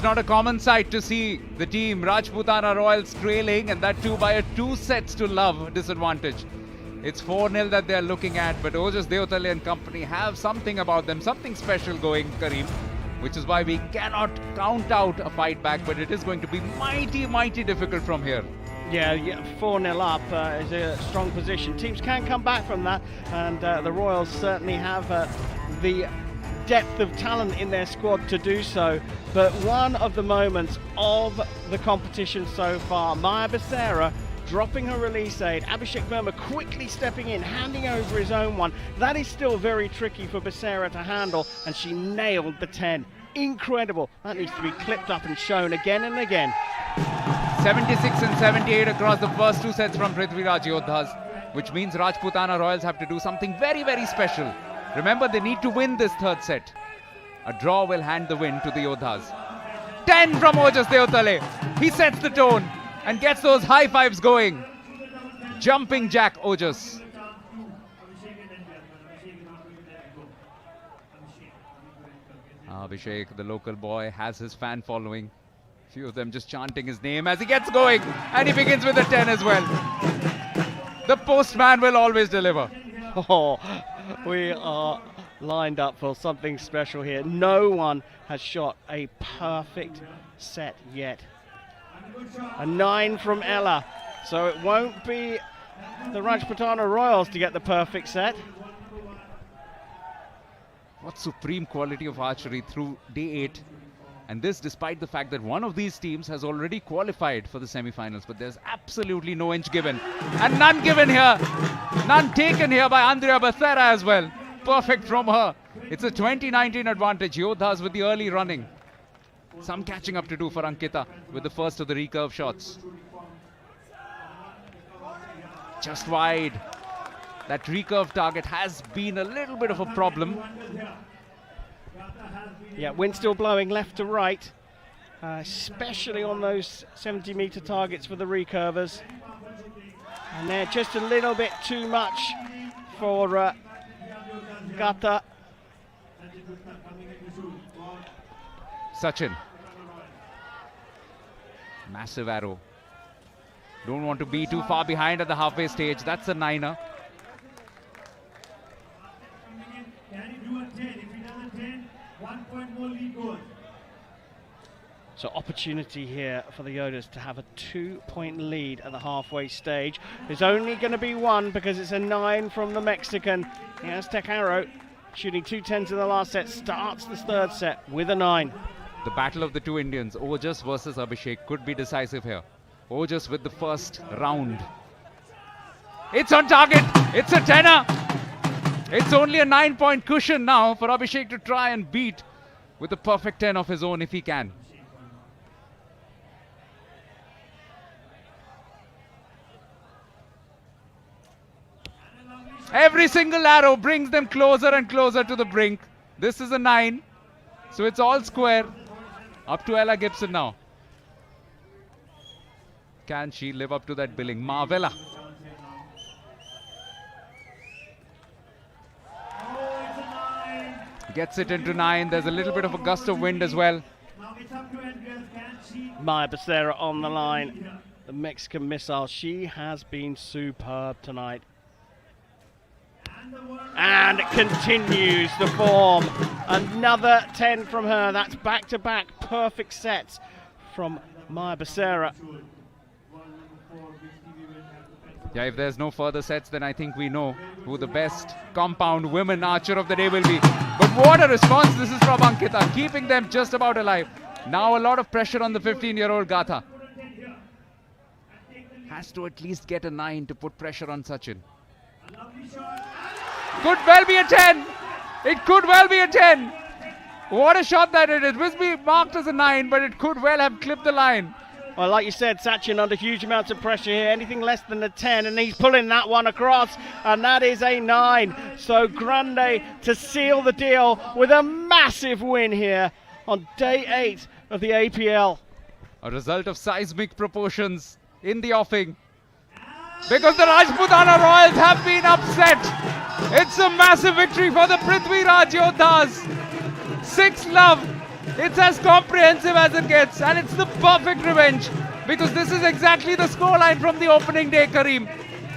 It's not a common sight to see the team Rajputana Royals trailing, and that too by a 2 sets to love disadvantage. It's 4-0 that they're looking at, but Ojas Deotale and company have something about them, something special going, Kareem, which is why we cannot count out a fight back, but it is going to be mighty, mighty difficult from here. Yeah, 4-0 up is a strong position. Teams can come back from that, and the Royals certainly have the depth of talent in their squad to do so. But one of the moments of the competition so far, Maya Becerra dropping her release aid, Abhishek Verma quickly stepping in, handing over his own one. That is still very tricky for Becerra to handle, and she nailed the 10. Incredible. That needs to be clipped up and shown again and again. 76 and 78 across the first 2 sets from Privithraaj Yodhas, which means Rajputana Royals have to do something very, very special. Remember, they need to win this 3rd set. A draw will hand the win to the Yodhas. 10 from Ojas Deotale. He sets the tone and gets those high fives going. Jumping jack Ojas. Abhishek, the local boy, has his fan following. Few of them just chanting his name as he gets going, and he begins with a 10 as well. The postman will always deliver. Oh, we are lined up for something special here. No one has shot a perfect set yet. A 9 from Ella, so it won't be the Rajputana Royals to get the perfect set. What supreme quality of archery through day 8. And this despite the fact that one of these teams has already qualified for the semi-finals, but there's absolutely no inch given. And none given here. None taken here by Andrea Becerra as well. Perfect from her. It's a 2019 advantage. Yodhas with the early running. Some catching up to do for Ankita with the first of the recurve shots. Just wide. That recurve target has been a little bit of a problem. Yeah, wind still blowing left to right, especially on those 70-meter targets for the recurvers. And they're just a little bit too much for Gata. Sachin. Massive arrow. Don't want to be too far behind at the halfway stage. That's a 9er. So opportunity here for the Yodhas to have a 2-point lead at the halfway stage. There's only going to be one because it's a 9 from the Mexican. The Aztec arrow shooting 2 10s in the last set, starts the 3rd set with a 9. The battle of the 2 Indians, Ojas versus Abhishek, could be decisive here. Ojas with the first round. It's on target. It's a 10er. It's only a 9-point cushion now for Abhishek to try and beat with a perfect 10 of his own if he can. Every single arrow brings them closer and closer to the brink. This is a 9. So it's all square. Up to Ella Gibson now. Can she live up to that billing? Marvella. Gets it into 9. There's a little bit of a gust of wind as well. Maya Becerra on the line. The Mexican missile. She has been superb tonight. And it continues the form. Another 10 from her. That's back-to-back perfect sets from Maya Becerra. Yeah, if there's no further sets, then I think we know who the best compound women archer of the day will be. But what a response this is from Ankita, keeping them just about alive. Now a lot of pressure on the 15-year-old Gatha. Has to at least get a 9 to put pressure on Sachin. Could well be a 10. It could well be a 10. What a shot that it is. It must be marked as a 9, but it could well have clipped the line. Well, like you said, Sachin under huge amounts of pressure here. Anything less than a 10, and he's pulling that one across, and that is a 9. So Grande to seal the deal with a massive win here on day 8 of the APL. A result of seismic proportions in the offing. Because the Rajputana Royals have been upset. It's a massive victory for the Privithraaj Yodhas. 6 love It's as comprehensive as it gets, and it's the perfect revenge because this is exactly the scoreline from the opening day, Kareem.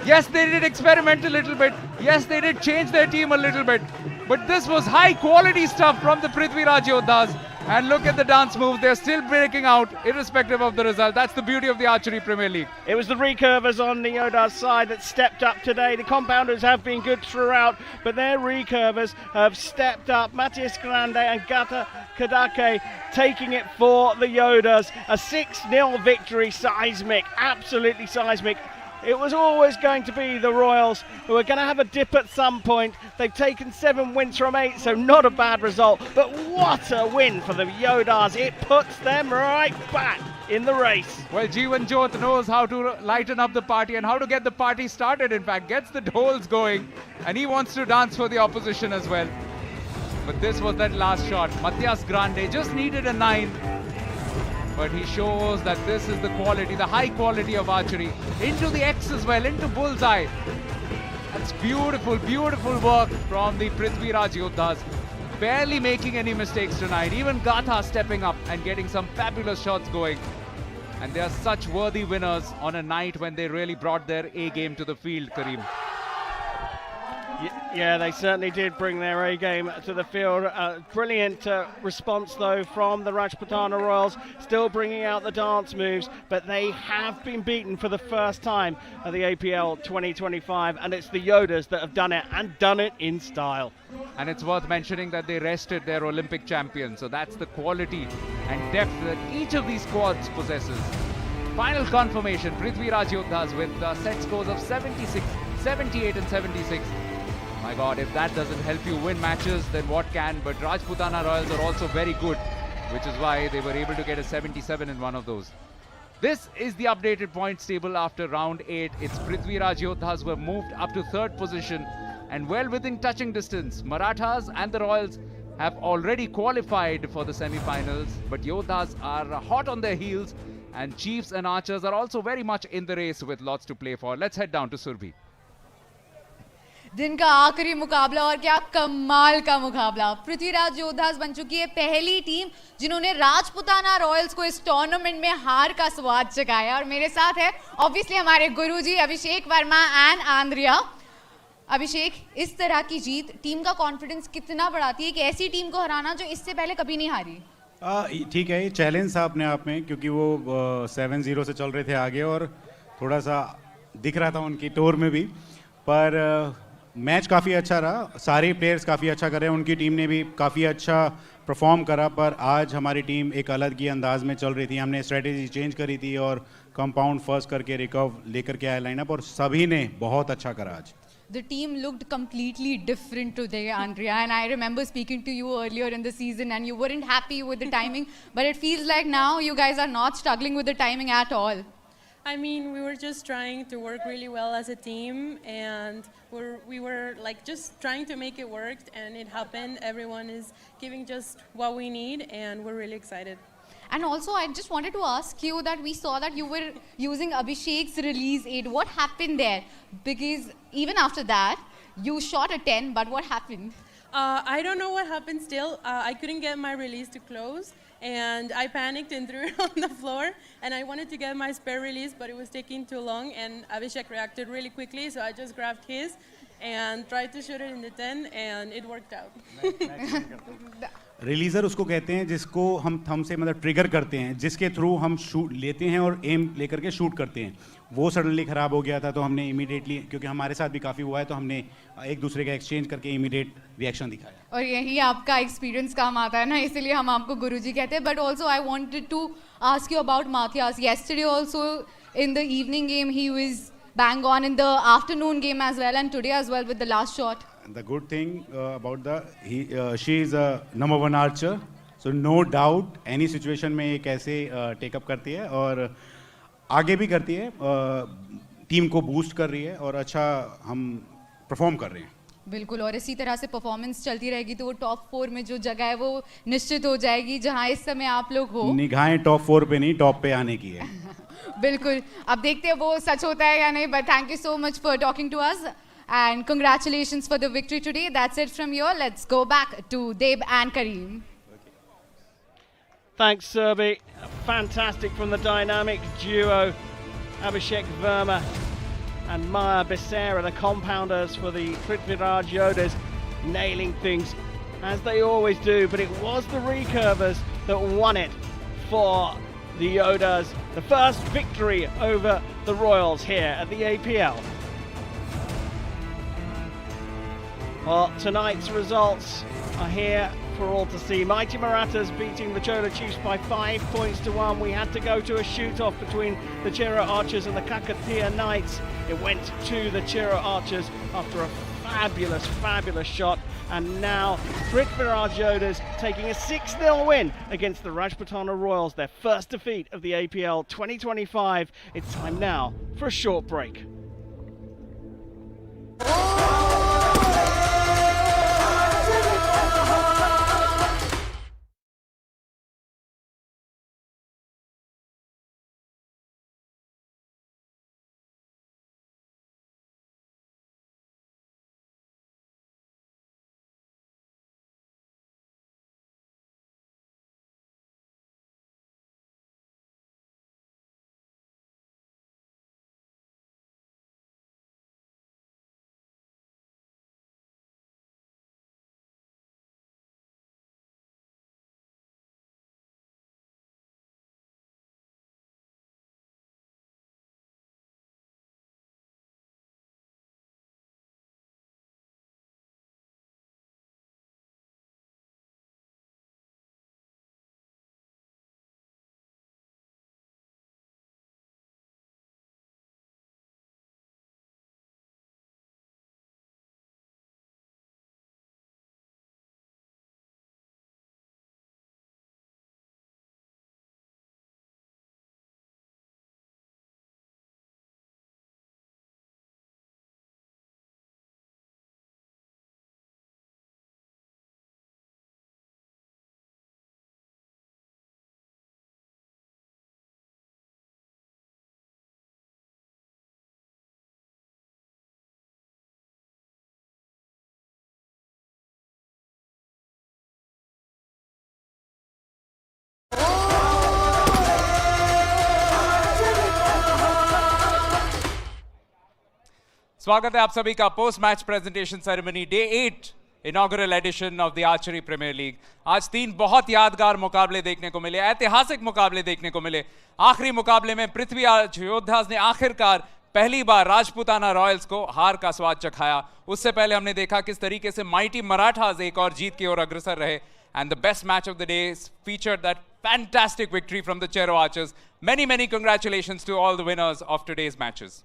Yes, they did experiment a little bit. Yes, they did change their team a little bit. But this was high quality stuff from the Privithraaj Yodhas. And look at the dance move. They're still breaking out irrespective of the result. That's the beauty of the Archery Premier League. It was the recurvers on the Yodhas side that stepped up today. The compounders have been good throughout, but their recurvers have stepped up. Matthias Grande and Gata Kadake taking it for the Yodhas. A 6-0 victory, seismic, absolutely seismic. It was always going to be the Royals who are going to have a dip at some point. They've taken 7 wins from 8, so not a bad result. But what a win for the Yodhas. It puts them right back in the race. Well, Jeevan Jyot knows how to lighten up the party and how to get the party started, in fact. Gets the dhols going, and he wants to dance for the opposition as well. But this was that last shot. Matthias Grande just needed a 9. But he shows that this is the quality, the high quality of archery. Into the X as well, into bullseye. That's beautiful, beautiful work from the Privithraaj Yodhas. Barely making any mistakes tonight. Even Gatha stepping up and getting some fabulous shots going. And they are such worthy winners on a night when they really brought their A game to the field, Kareem. Yeah, they certainly did bring their A game to the field. Brilliant response, though, from the Rajputana Royals, still bringing out the dance moves, but they have been beaten for the first time at the APL 2025, and it's the Yodhas that have done it, and done it in style. And it's worth mentioning that they rested their Olympic champion, so that's the quality and depth that each of these squads possesses. Final confirmation, Privithraaj Yodhas with set scores of 76, 78 and 76. My God, if that doesn't help you win matches, then what can? But Rajputana Royals are also very good, which is why they were able to get a 77 in one of those. This is the updated points table after round 8. It's Privithraaj Yodhas were moved up to 3rd position and well within touching distance. Marathas and the Royals have already qualified for the semi-finals, but Yodhas are hot on their heels, and Chiefs and Archers are also very much in the race with lots to play for. Let's head down to Surbhi. दिन का आखिरी मुकाबला और क्या कमाल का मुकाबला। पृथ्वीराज योद्धास बन चुकी है पहली टीम जिन्होंने राजपुताना रॉयल्स को इस टूर्नामेंट में हार का स्वाद चखाया। और मेरे साथ है ऑब्वियसली हमारे गुरुजी अभिषेक वर्मा एंड आंद्रिया। अभिषेक, इस तरह की जीत टीम का कॉन्फिडेंस कितना बढ़ाती है कि ऐसी टीम को हराना जो इससे पहले कभी नहीं हारी? ठीक है, ये चैलेंज था अपने आप में, क्योंकि वो 7-0 से चल रहे थे आगे और थोड़ा सा दिख रहा था उनकी टोर में भी, पर मैच काफ़ी अच्छा रहा। सारे प्लेयर्स काफ़ी अच्छा कर रहे हैं, उनकी टीम ने भी काफ़ी अच्छा परफॉर्म करा, पर आज हमारी टीम एक अलग ही अंदाज में चल रही थी। हमने स्ट्रेटेजी चेंज करी थी और कंपाउंड फर्स्ट करके रिकव लेकर के आया लाइनअप, और सभी ने बहुत अच्छा करा आज। The team looked completely different today, Andrea, and I remember speaking to you earlier in the season and you weren't happy with the timing, but it feels like now you guys are not struggling with the timing at all. I mean, we were just trying to work really well as a team, and we were like just trying to make it work, and it happened. Everyone is giving just what we need, and we're really excited. And also, I just wanted to ask you that we saw that you were using Abhishek's release aid. What happened there? Because even after that, you shot a 10, but what happened? I don't know what happened still. I couldn't get my release to close, and I panicked and threw it on the floor, and I wanted to get my spare release, but it was taking too long, and Abhishek reacted really quickly, so I just grabbed his and tried to shoot it in the 10, and it worked out. Releaser उसको कहते हैं जिसको हम thumb से मतलब trigger करते हैं, जिसके थ्रू हम शूट लेते हैं और एम लेकर के शूट करते हैं। वो सडनली ख़राब हो गया था, तो हमने इमीडिएटली, क्योंकि हमारे साथ भी काफ़ी हुआ है, तो हमने एक दूसरे का एक्सचेंज करके इमीडिएट रिएक्शन दिखाया। और यही आपका एक्सपीरियंस काम आता है ना, इसीलिए हम आपको गुरुजी कहते हैं। But also I wanted to ask you about Matthias. Yesterday also in the evening game he was bang on, in the afternoon game as well, and today as well with the last shot. The good thing about she is a number 1 archer, so no doubt any situation में ये कैसे take up करती है और आगे भी करती है, टीम को बूस्ट कर रही है और अच्छा हम परफॉर्म कर रहे हैं। बिल्कुल, और इसी तरह से परफॉर्मेंस चलती रहेगी तो वो टॉप 4 में जो जगह है वो निश्चित हो जाएगी, जहां इस समय आप लोग हो। निगाहें टॉप 4 पे नहीं, टॉप पे आने की है। बिल्कुल, अब देखते हैं वो सच होता है या नहीं, but thank you so much for talking to us and congratulations for the victory today. That's it from here. Let's go back to Deb and Kareem. Thanks, Serbi. Fantastic from the dynamic duo, Abhishek Verma and Maya Becerra, the compounders for the Privithraaj Yodhas, nailing things as they always do. But it was the recurvers that won it for the Yodhas. The first victory over the Royals here at the APL. Well, tonight's results are here for all to see. Mighty Marathas beating the Chola Chiefs by 5 points to 1. We had to go to a shoot-off between the Chero Archers and the Kakatiya Knights. It went to the Chero Archers after a fabulous shot. And now Privithraaj Yodhas taking a 6-0 win against the Rajputana Royals, their first defeat of the APL 2025. It's time now for a short break. स्वागत है आप सभी का post match presentation ceremony day 8 inaugural edition of the archery premier league. आज 3 बहुत यादगार मुकाबले देखने को मिले, ऐतिहासिक मुकाबले देखने को मिले। आखिरी मुकाबले में पृथ्वीराज योद्धास ने आखिरकार पहली बार राजपूताना रॉयल्स को हार का स्वाद चखाया। उससे पहले हमने देखा किस तरीके से माइटी मराठास एक और जीत की ओर अग्रसर रहे। And the best match of the day featured that fantastic victory from the Chero archers. Many congratulations to all the winners of today's matches.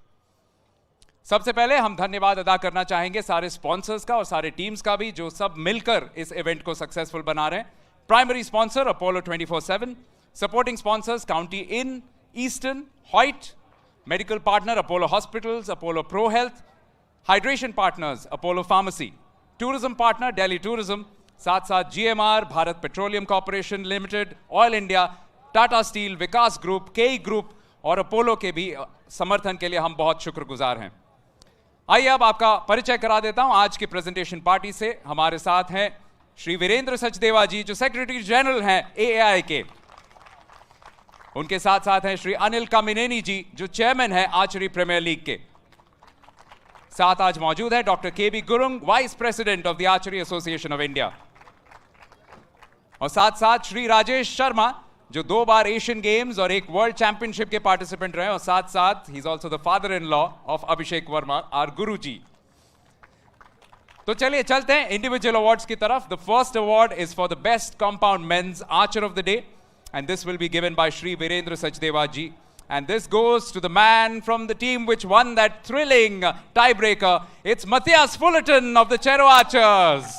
सबसे पहले हम धन्यवाद अदा करना चाहेंगे सारे स्पॉन्सर्स का और सारे टीम्स का भी, जो सब मिलकर इस इवेंट को सक्सेसफुल बना रहे हैं। Primary sponsor Apollo 24/7, supporting sponsors county inn, eastern, हॉइट, medical partner Apollo hospitals, Apollo pro health, hydration partners Apollo pharmacy, tourism partner Delhi tourism, साथ साथ GMR, Bharat petroleum corporation limited, oil India, Tata steel, Vikas group, KE group और अपोलो के भी समर्थन के लिए हम बहुत शुक्रगुजार हैं। आइए अब आपका परिचय करा देता हूं आज की प्रेजेंटेशन पार्टी से। हमारे साथ हैं श्री वीरेंद्र सचदेवा जी, जो सेक्रेटरी जनरल हैं एएआई के। उनके साथ साथ हैं श्री अनिल कामिनेनी जी, जो चेयरमैन हैं आर्चरी प्रीमियर लीग के। साथ आज मौजूद है doctor KB Gurung, vice president of the archery association of India. और साथ साथ श्री राजेश शर्मा, जो 2 बार एशियन गेम्स और एक वर्ल्ड चैंपियनशिप के पार्टिसिपेंट रहे, और साथ साथ ही is also the father in law of Abhishek Verma, our guruji. तो चलिए चलते हैं इंडिविजुअल अवार्ड्स की तरफ। The first award is for the best compound men's archer of the day, and this will be given by Shri Virendra Sachdeva ji. And this goes to the man from the team which won that thrilling tiebreaker. It's Matthias Fullerton of the Chero Archers.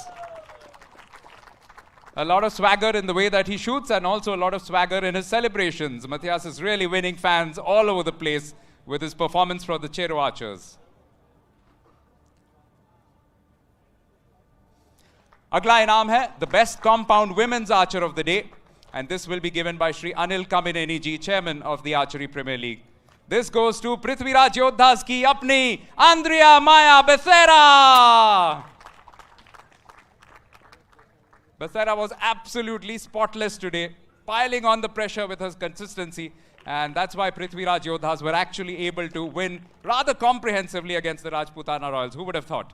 A lot of swagger in the way that he shoots and also a lot of swagger in his celebrations. Matthias is really winning fans all over the place with his performance for the Chero Archers. अगला इनाम है the best compound women's archer of the day. And this will be given by Shri Anil Kamineni ji, chairman of the Archery Premier League. This goes to Prithviraj Yodhas ki apni Andrea Maya Becerra. Becerra was absolutely spotless today. piling on the pressure with his consistency. And that's why Privithraaj Yodhas were actually able to win rather comprehensively against the Rajputana Royals. Who would have thought?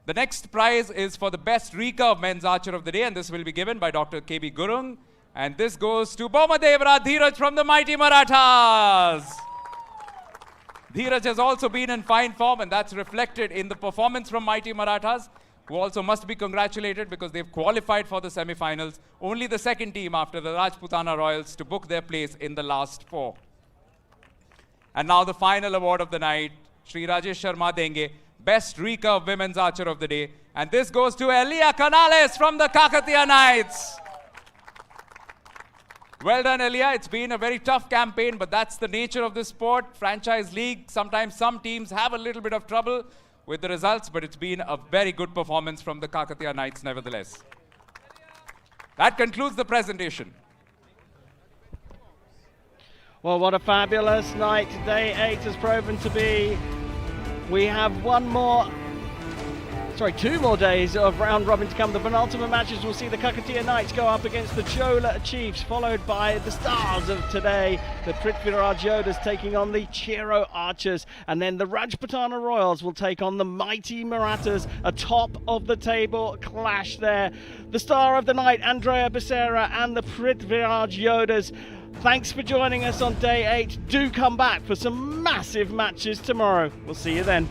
The next prize is for the best recurve men's archer of the day, and this will be given by Dr. K.B. Gurung. And this goes to Bomadevra Dheeraj from the mighty Marathas. Dheeraj has also been in fine form, and that's reflected in the performance from mighty Marathas, who also must be congratulated because they've qualified for the semi-finals. Only the second team after the Rajputana Royals to book their place in the last 4. And now the final award of the night, Shri Rajesh Sharma Denge, Best Recurve Women's Archer of the Day. And this goes to Elia Canales from the Kakatiya Knights. Well done, Elia. It's been a very tough campaign, but that's the nature of this sport. Franchise league, sometimes some teams have a little bit of trouble with the results, but it's been a very good performance from the Kakatiya Knights nevertheless. That concludes the presentation. Well, what a fabulous night day 8 has proven to be. We have two more days of round robin to come. The penultimate matches will see the Kakatiya Knights go up against the Chola Chiefs, followed by the stars of today, the Privithraaj Yodhas taking on the Chero Archers, and then the Rajputana Royals will take on the mighty Marathas, a top of the table clash there. The star of the night, Andrea Becerra and the Privithraaj Yodhas. Thanks for joining us on day 8. Do come back for some massive matches tomorrow. We'll see you then.